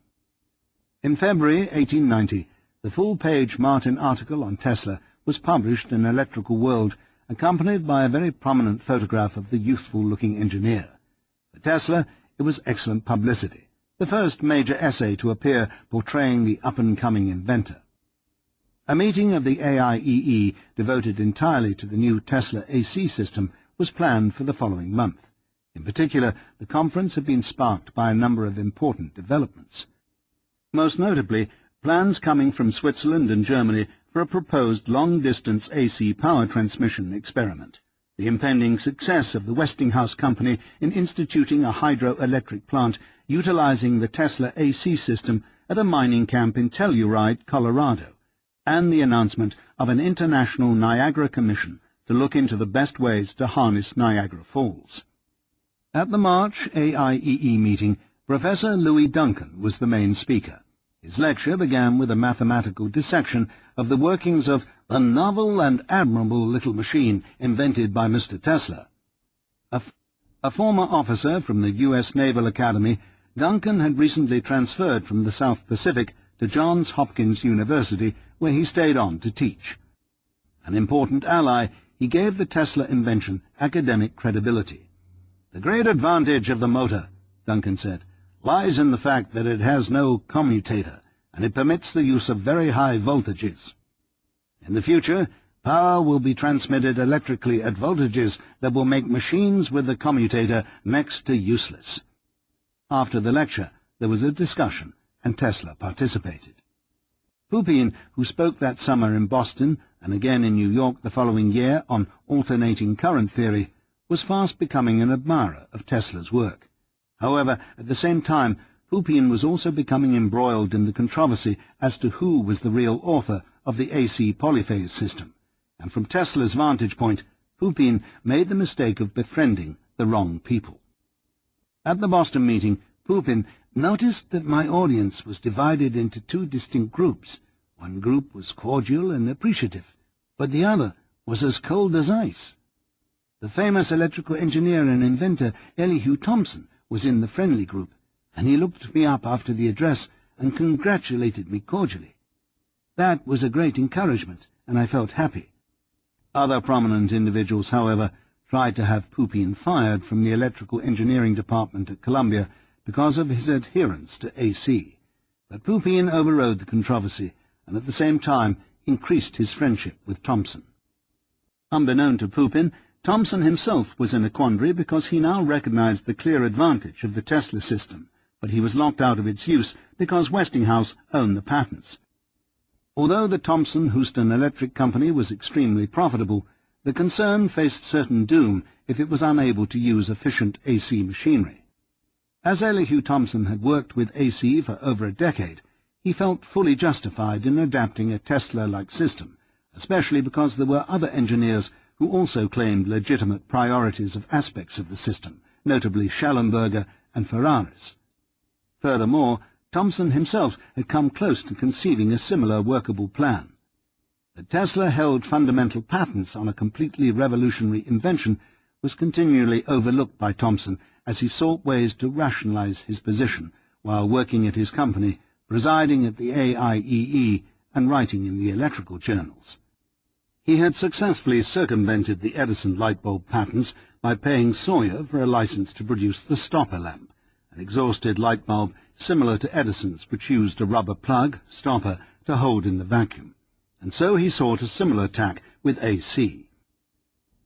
In February 1890, the full-page Martin article on Tesla was published in Electrical World, accompanied by a very prominent photograph of the youthful-looking engineer. For Tesla, it was excellent publicity, the first major essay to appear portraying the up-and-coming inventor. A meeting of the AIEE devoted entirely to the new Tesla AC system was planned for the following month. In particular, the conference had been sparked by a number of important developments. Most notably, plans coming from Switzerland and Germany for a proposed long-distance AC power transmission experiment, the impending success of the Westinghouse Company in instituting a hydroelectric plant utilizing the Tesla AC system at a mining camp in Telluride, Colorado, and the announcement of an international Niagara Commission to look into the best ways to harness Niagara Falls. At the March AIEE meeting, Professor Louis Duncan was the main speaker. His lecture began with a mathematical dissection of the workings of the novel and admirable little machine invented by Mr. Tesla. A former officer from the U.S. Naval Academy, Duncan had recently transferred from the South Pacific to Johns Hopkins University, where he stayed on to teach. An important ally, he gave the Tesla invention academic credibility. "The great advantage of the motor," Duncan said, "lies in the fact that it has no commutator, and it permits the use of very high voltages. In the future, power will be transmitted electrically at voltages that will make machines with the commutator next to useless." After the lecture, there was a discussion, and Tesla participated. Pupin, who spoke that summer in Boston and again in New York the following year on alternating current theory, was fast becoming an admirer of Tesla's work. However, at the same time, Pupin was also becoming embroiled in the controversy as to who was the real author of the AC polyphase system, and from Tesla's vantage point, Pupin made the mistake of befriending the wrong people. At the Boston meeting, Pupin noticed that my audience was divided into 2 distinct groups. One group was cordial and appreciative, but the other was as cold as ice. The famous electrical engineer and inventor Elihu Thomson was in the friendly group, and he looked me up after the address and congratulated me cordially. That was a great encouragement, and I felt happy. Other prominent individuals, however, tried to have Pupin fired from the electrical engineering department at Columbia because of his adherence to AC. But Pupin overrode the controversy and at the same time increased his friendship with Thomson. Unbeknown to Pupin, Thomson himself was in a quandary because he now recognized the clear advantage of the Tesla system, but he was locked out of its use because Westinghouse owned the patents. Although the Thomson-Houston Electric Company was extremely profitable, the concern faced certain doom if it was unable to use efficient AC machinery. As Elihu Thomson had worked with AC for over a decade, he felt fully justified in adapting a Tesla-like system, especially because there were other engineers who also claimed legitimate priorities of aspects of the system, notably Schellenberger and Ferraris. Furthermore, Thomson himself had come close to conceiving a similar workable plan. That Tesla held fundamental patents on a completely revolutionary invention was continually overlooked by Thomson as he sought ways to rationalize his position while working at his company, presiding at the AIEE, and writing in the electrical journals. He had successfully circumvented the Edison light bulb patents by paying Sawyer for a license to produce the stopper lamp, an exhausted light bulb similar to Edison's, which used a rubber plug, stopper, to hold in the vacuum, and so he sought a similar tack with AC.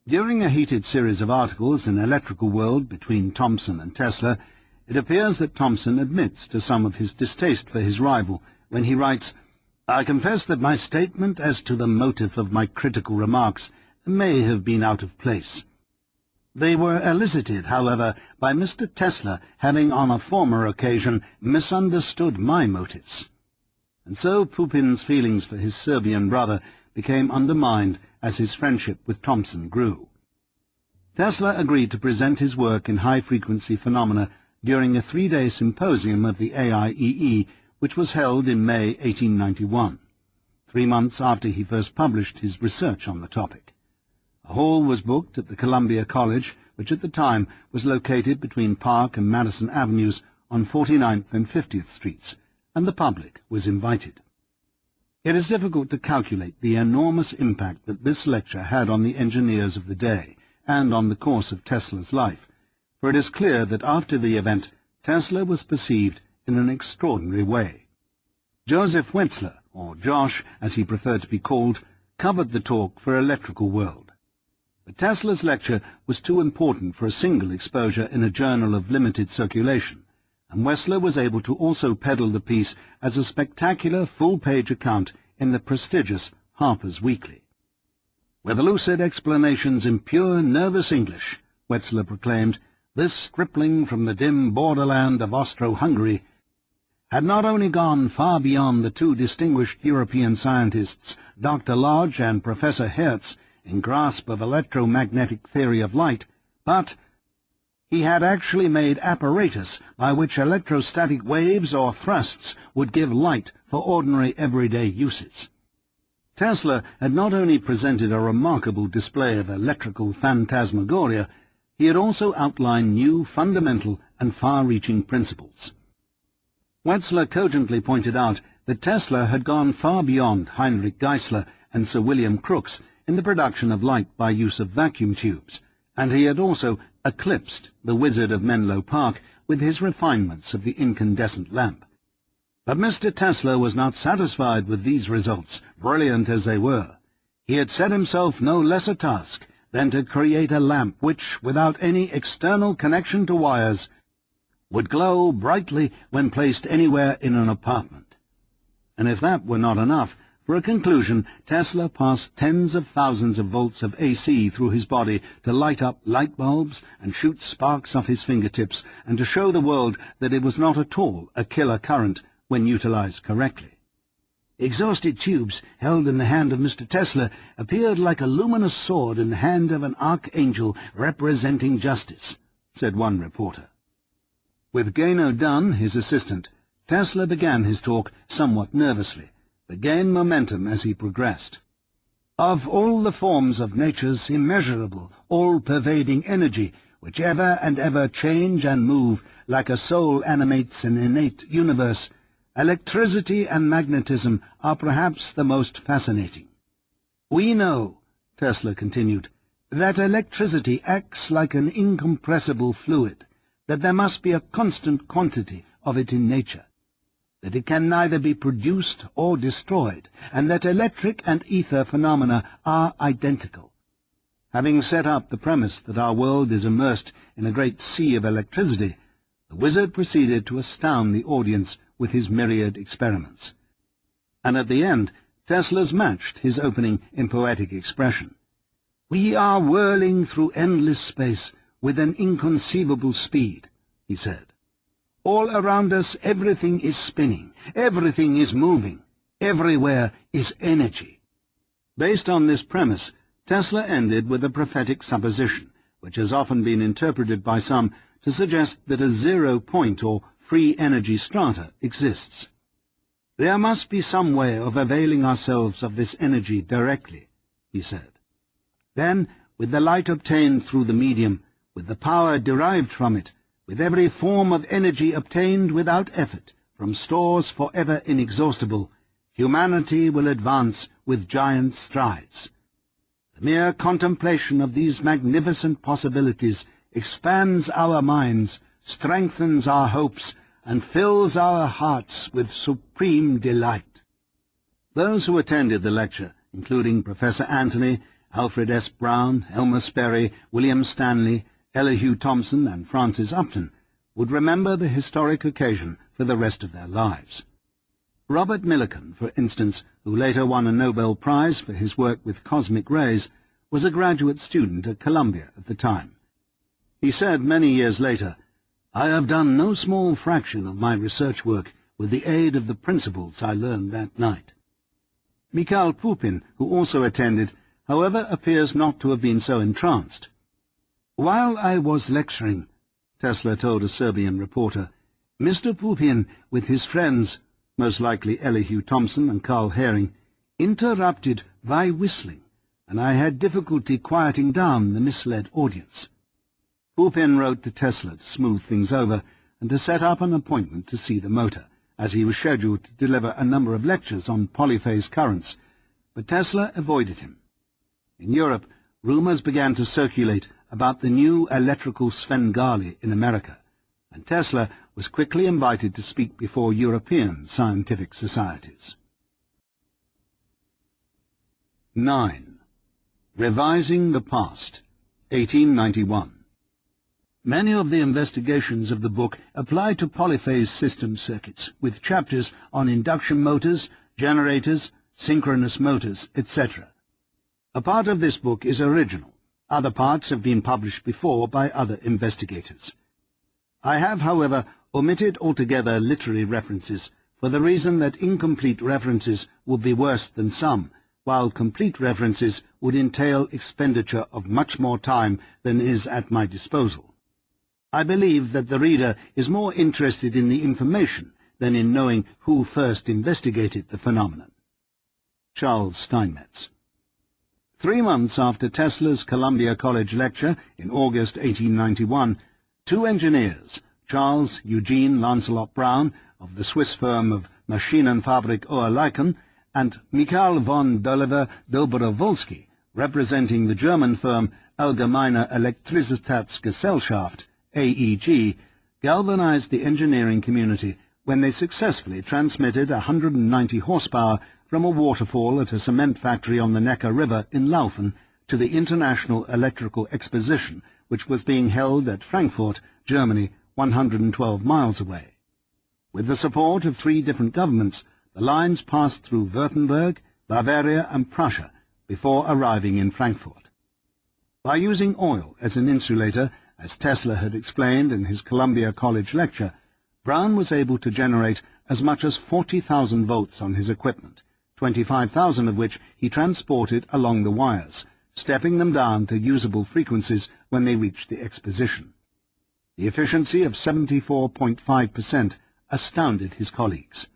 During a heated series of articles in Electrical World between Thomson and Tesla, it appears that Thomson admits to some of his distaste for his rival when he writes, "I confess that my statement as to the motive of my critical remarks may have been out of place. They were elicited, however, by Mr. Tesla having on a former occasion misunderstood my motives." And so Pupin's feelings for his Serbian brother became undermined as his friendship with Thomson grew. Tesla agreed to present his work in high-frequency phenomena during a 3-day symposium of the AIEE, which was held in May 1891, 3 months after he first published his research on the topic. A hall was booked at the Columbia College, which at the time was located between Park and Madison Avenues on 49th and 50th Streets, and the public was invited. It is difficult to calculate the enormous impact that this lecture had on the engineers of the day and on the course of Tesla's life, for it is clear that after the event Tesla was perceived in an extraordinary way. Joseph Wetzler, or Josh as he preferred to be called, covered the talk for Electrical World. But Tesla's lecture was too important for a single exposure in a journal of limited circulation, and Wetzler was able to also peddle the piece as a spectacular full-page account in the prestigious Harper's Weekly. "With lucid explanations in pure nervous English," Wetzler proclaimed, "this stripling from the dim borderland of Austro-Hungary had not only gone far beyond the two distinguished European scientists, Dr. Lodge and Professor Hertz, in grasp of electromagnetic theory of light, but he had actually made apparatus by which electrostatic waves or thrusts would give light for ordinary everyday uses." Tesla had not only presented a remarkable display of electrical phantasmagoria, he had also outlined new, fundamental, and far-reaching principles. Wetzler cogently pointed out that Tesla had gone far beyond Heinrich Geissler and Sir William Crookes in the production of light by use of vacuum tubes, and he had also eclipsed the Wizard of Menlo Park with his refinements of the incandescent lamp. But Mr. Tesla was not satisfied with these results, brilliant as they were. He had set himself no less a task than to create a lamp which, without any external connection to wires, would glow brightly when placed anywhere in an apartment. And if that were not enough, for a conclusion, Tesla passed tens of thousands of volts of AC through his body to light up light bulbs and shoot sparks off his fingertips, and to show the world that it was not at all a killer current when utilized correctly. "Exhausted tubes held in the hand of Mr. Tesla appeared like a luminous sword in the hand of an archangel representing justice," said one reporter. With Gaino Dunn, his assistant, Tesla began his talk somewhat nervously, but gained momentum as he progressed. "Of all the forms of nature's immeasurable, all-pervading energy, which ever and ever change and move like a soul animates an innate universe, electricity and magnetism are perhaps the most fascinating. We know," Tesla continued, "that electricity acts like an incompressible fluid, that there must be a constant quantity of it in nature, that it can neither be produced or destroyed, and that electric and ether phenomena are identical." Having set up the premise that our world is immersed in a great sea of electricity, the wizard proceeded to astound the audience with his myriad experiments. And at the end, Tesla's matched his opening in poetic expression. "We are whirling through endless space with an inconceivable speed," he said. "All around us everything is spinning, everything is moving, everywhere is energy." Based on this premise, Tesla ended with a prophetic supposition, which has often been interpreted by some to suggest that a 0 point or free energy strata exists. "There must be some way of availing ourselves of this energy directly," he said. "Then, with the light obtained through the medium, with the power derived from it, with every form of energy obtained without effort, from stores forever inexhaustible, humanity will advance with giant strides. The mere contemplation of these magnificent possibilities expands our minds, strengthens our hopes, and fills our hearts with supreme delight." Those who attended the lecture, including Professor Anthony, Alfred S. Brown, Elmer Sperry, William Stanley, Elihu Thomson, and Francis Upton, would remember the historic occasion for the rest of their lives. Robert Millikan, for instance, who later won a Nobel Prize for his work with cosmic rays, was a graduate student at Columbia at the time. He said many years later, "I have done no small fraction of my research work with the aid of the principles I learned that night." Mikhail Pupin, who also attended, however, appears not to have been so entranced. "While I was lecturing," Tesla told a Serbian reporter, "Mr. Pupin, with his friends, most likely Elihu Thomson and Carl Herring, interrupted by whistling, and I had difficulty quieting down the misled audience." Pupin wrote to Tesla to smooth things over and to set up an appointment to see the motor, as he was scheduled to deliver a number of lectures on polyphase currents, but Tesla avoided him. In Europe, rumors began to circulate about the new electrical Svengali in America, and Tesla was quickly invited to speak before European scientific societies. 9. Revising the Past, 1891. Many of the investigations of the book apply to polyphase system circuits, with chapters on induction motors, generators, synchronous motors, etc. A part of this book is original. Other parts have been published before by other investigators. I have, however, omitted altogether literary references for the reason that incomplete references would be worse than some, while complete references would entail expenditure of much more time than is at my disposal. I believe that the reader is more interested in the information than in knowing who first investigated the phenomenon. Charles Steinmetz. 3 months after Tesla's Columbia College lecture in August 1891, 2 engineers, Charles Eugene Lancelot Brown of the Swiss firm of Maschinenfabrik Oerlikon and Mikhail von Dolliver-Dobrowolski, representing the German firm Allgemeine Elektrizitätsgesellschaft, AEG, galvanized the engineering community when they successfully transmitted 190 horsepower from a waterfall at a cement factory on the Neckar River in Laufen to the International Electrical Exposition, which was being held at Frankfurt, Germany, 112 miles away. With the support of 3 different governments, the lines passed through Württemberg, Bavaria and Prussia before arriving in Frankfurt. By using oil as an insulator, as Tesla had explained in his Columbia College lecture, Brown was able to generate as much as 40,000 volts on his equipment, 25,000 of which he transported along the wires, stepping them down to usable frequencies when they reached the exposition. The efficiency of 74.5% astounded his colleagues.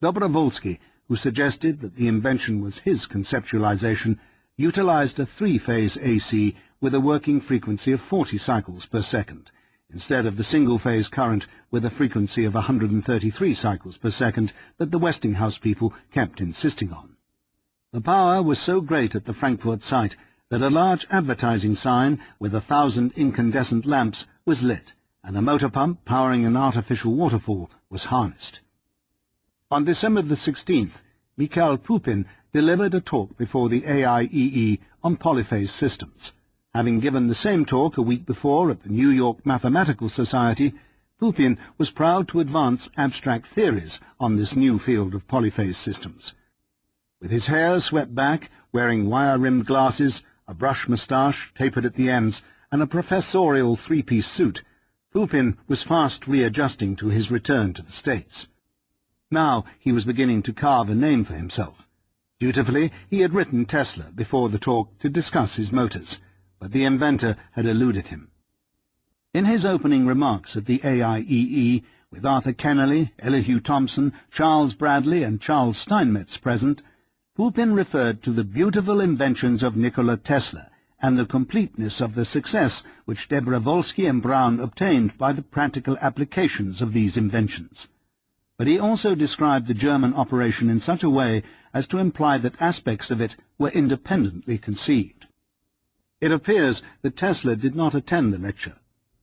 Dobrowolski, who suggested that the invention was his conceptualization, utilized a 3-phase AC with a working frequency of 40 cycles per second, instead of the single-phase current with a frequency of 133 cycles per second that the Westinghouse people kept insisting on. The power was so great at the Frankfurt site that a large advertising sign with 1,000 incandescent lamps was lit, and a motor pump powering an artificial waterfall was harnessed. On December the 16th, Mikhail Pupin delivered a talk before the AIEE on polyphase systems. Having given the same talk a week before at the New York Mathematical Society, Pupin was proud to advance abstract theories on this new field of polyphase systems. With his hair swept back, wearing wire-rimmed glasses, a brush moustache tapered at the ends, and a professorial 3-piece suit, Pupin was fast readjusting to his return to the States. Now he was beginning to carve a name for himself. Dutifully, he had written Tesla before the talk to discuss his motors, but the inventor had eluded him. In his opening remarks at the AIEE, with Arthur Kennelly, Elihu Thomson, Charles Bradley and Charles Steinmetz present, Pupin referred to the beautiful inventions of Nikola Tesla and the completeness of the success which Dobrovolsky and Braun obtained by the practical applications of these inventions. But he also described the German operation in such a way as to imply that aspects of it were independently conceived. It appears that Tesla did not attend the lecture.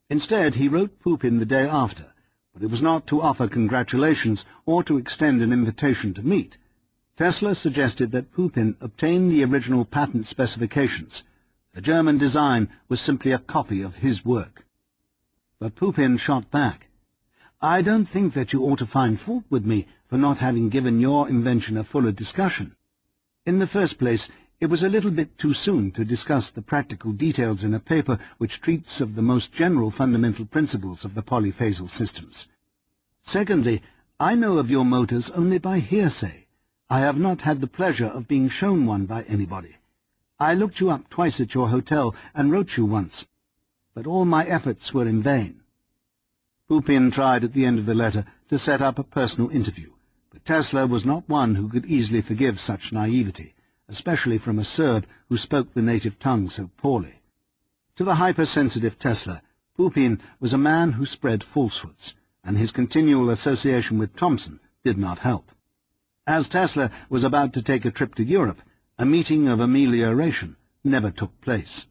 Instead, he wrote Pupin the day after, but it was not to offer congratulations or to extend an invitation to meet. Tesla suggested that Pupin obtain the original patent specifications. The German design was simply a copy of his work. But Pupin shot back. "I don't think that you ought to find fault with me for not having given your invention a fuller discussion. In the first place, it was a little bit too soon to discuss the practical details in a paper which treats of the most general fundamental principles of the polyphasal systems. Secondly, I know of your motors only by hearsay. I have not had the pleasure of being shown one by anybody. I looked you up twice at your hotel and wrote you once, but all my efforts were in vain." Pupin tried at the end of the letter to set up a personal interview, but Tesla was not one who could easily forgive such naivety, especially from a Serb who spoke the native tongue so poorly. To the hypersensitive Tesla, Pupin was a man who spread falsehoods, and his continual association with Thomson did not help. As Tesla was about to take a trip to Europe, a meeting of amelioration never took place.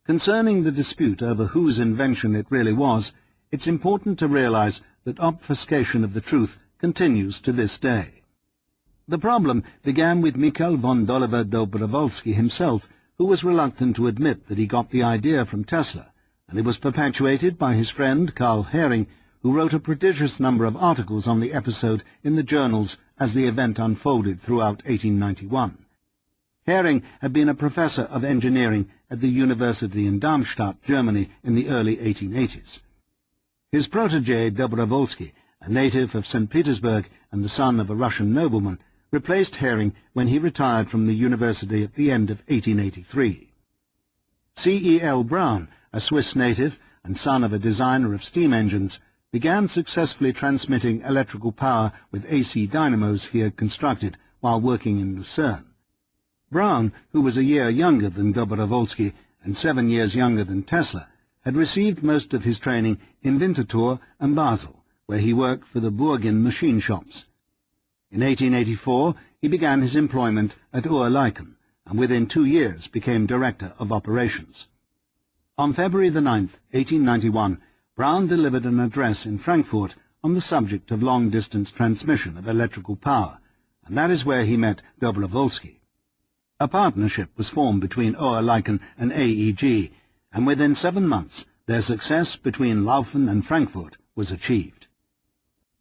Concerning the dispute over whose invention it really was, it's important to realize that obfuscation of the truth continues to this day. The problem began with Mikhail von Dobrovolsky himself, who was reluctant to admit that he got the idea from Tesla, and it was perpetuated by his friend Carl Hering, who wrote a prodigious number of articles on the episode in the journals as the event unfolded throughout 1891. Hering had been a professor of engineering at the university in Darmstadt, Germany, in the early 1880s. His protege, Dobrovolsky, a native of St. Petersburg and the son of a Russian nobleman, replaced Hering when he retired from the university at the end of 1883. C.E.L. Braun, a Swiss native and son of a designer of steam engines, began successfully transmitting electrical power with AC dynamos he had constructed while working in Lucerne. Braun, who was a year younger than Dobrovolsky and 7 years younger than Tesla, had received most of his training in Winterthur and Basel, where he worked for the Burgen machine shops. In 1884 he began his employment at Oerlikon, and within 2 years became Director of Operations. On February the 9th, 1891, Braun delivered an address in Frankfurt on the subject of long-distance transmission of electrical power, and that is where he met Dobrovolsky. A partnership was formed between Oerlikon and AEG, and within 7 months their success between Laufen and Frankfurt was achieved.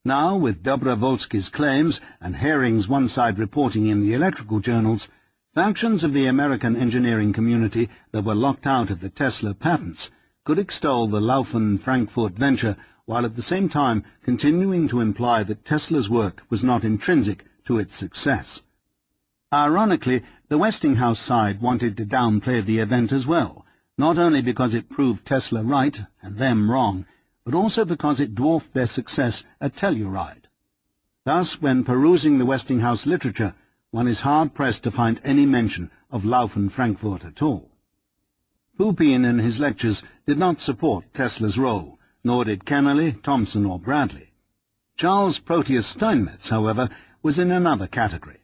Now, with Dobrovolsky's claims and Hering's one-side reporting in the electrical journals, factions of the American engineering community that were locked out of the Tesla patents could extol the Laufen-Frankfurt venture while at the same time continuing to imply that Tesla's work was not intrinsic to its success. Ironically, the Westinghouse side wanted to downplay the event as well, not only because it proved Tesla right and them wrong, but also because it dwarfed their success at Telluride. Thus, when perusing the Westinghouse literature, one is hard-pressed to find any mention of Laufen-Frankfurt at all. Pupin in his lectures did not support Tesla's role, nor did Kennelly, Thomson or Bradley. Charles Proteus Steinmetz, however, was in another category.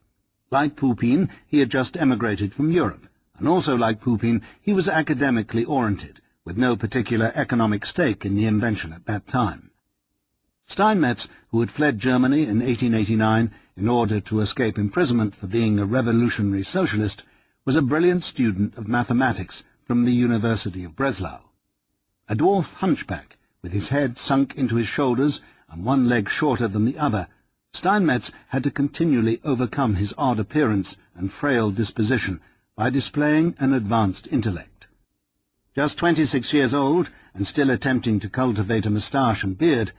Like Pupin, he had just emigrated from Europe, and also like Pupin, he was academically oriented, with no particular economic stake in the invention at that time. Steinmetz, who had fled Germany in 1889 in order to escape imprisonment for being a revolutionary socialist, was a brilliant student of mathematics from the University of Breslau. A dwarf hunchback, with his head sunk into his shoulders and one leg shorter than the other, Steinmetz had to continually overcome his odd appearance and frail disposition by displaying an advanced intellect. Just 26 years old and still attempting to cultivate a moustache and beard,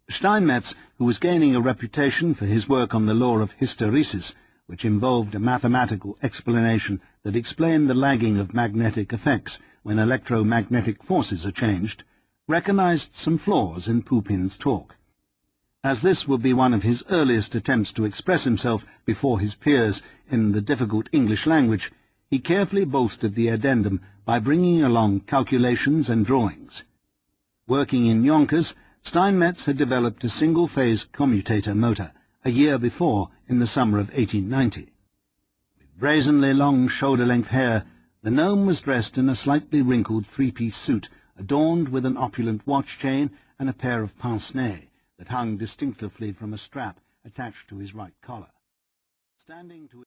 Steinmetz, who was gaining a reputation for his work on the law of hysteresis, which involved a mathematical explanation that explained the lagging of magnetic effects when electromagnetic forces are changed, recognized some flaws in Pupin's talk. As this would be one of his earliest attempts to express himself before his peers in the difficult English language, he carefully bolstered the addendum by bringing along calculations and drawings. Working in Yonkers, Steinmetz had developed a single-phase commutator motor a year before, in the summer of 1890. With brazenly long shoulder-length hair, the gnome was dressed in a slightly wrinkled three-piece suit adorned with an opulent watch chain and a pair of pince-nez that hung distinctively from a strap attached to his right collar. Standing to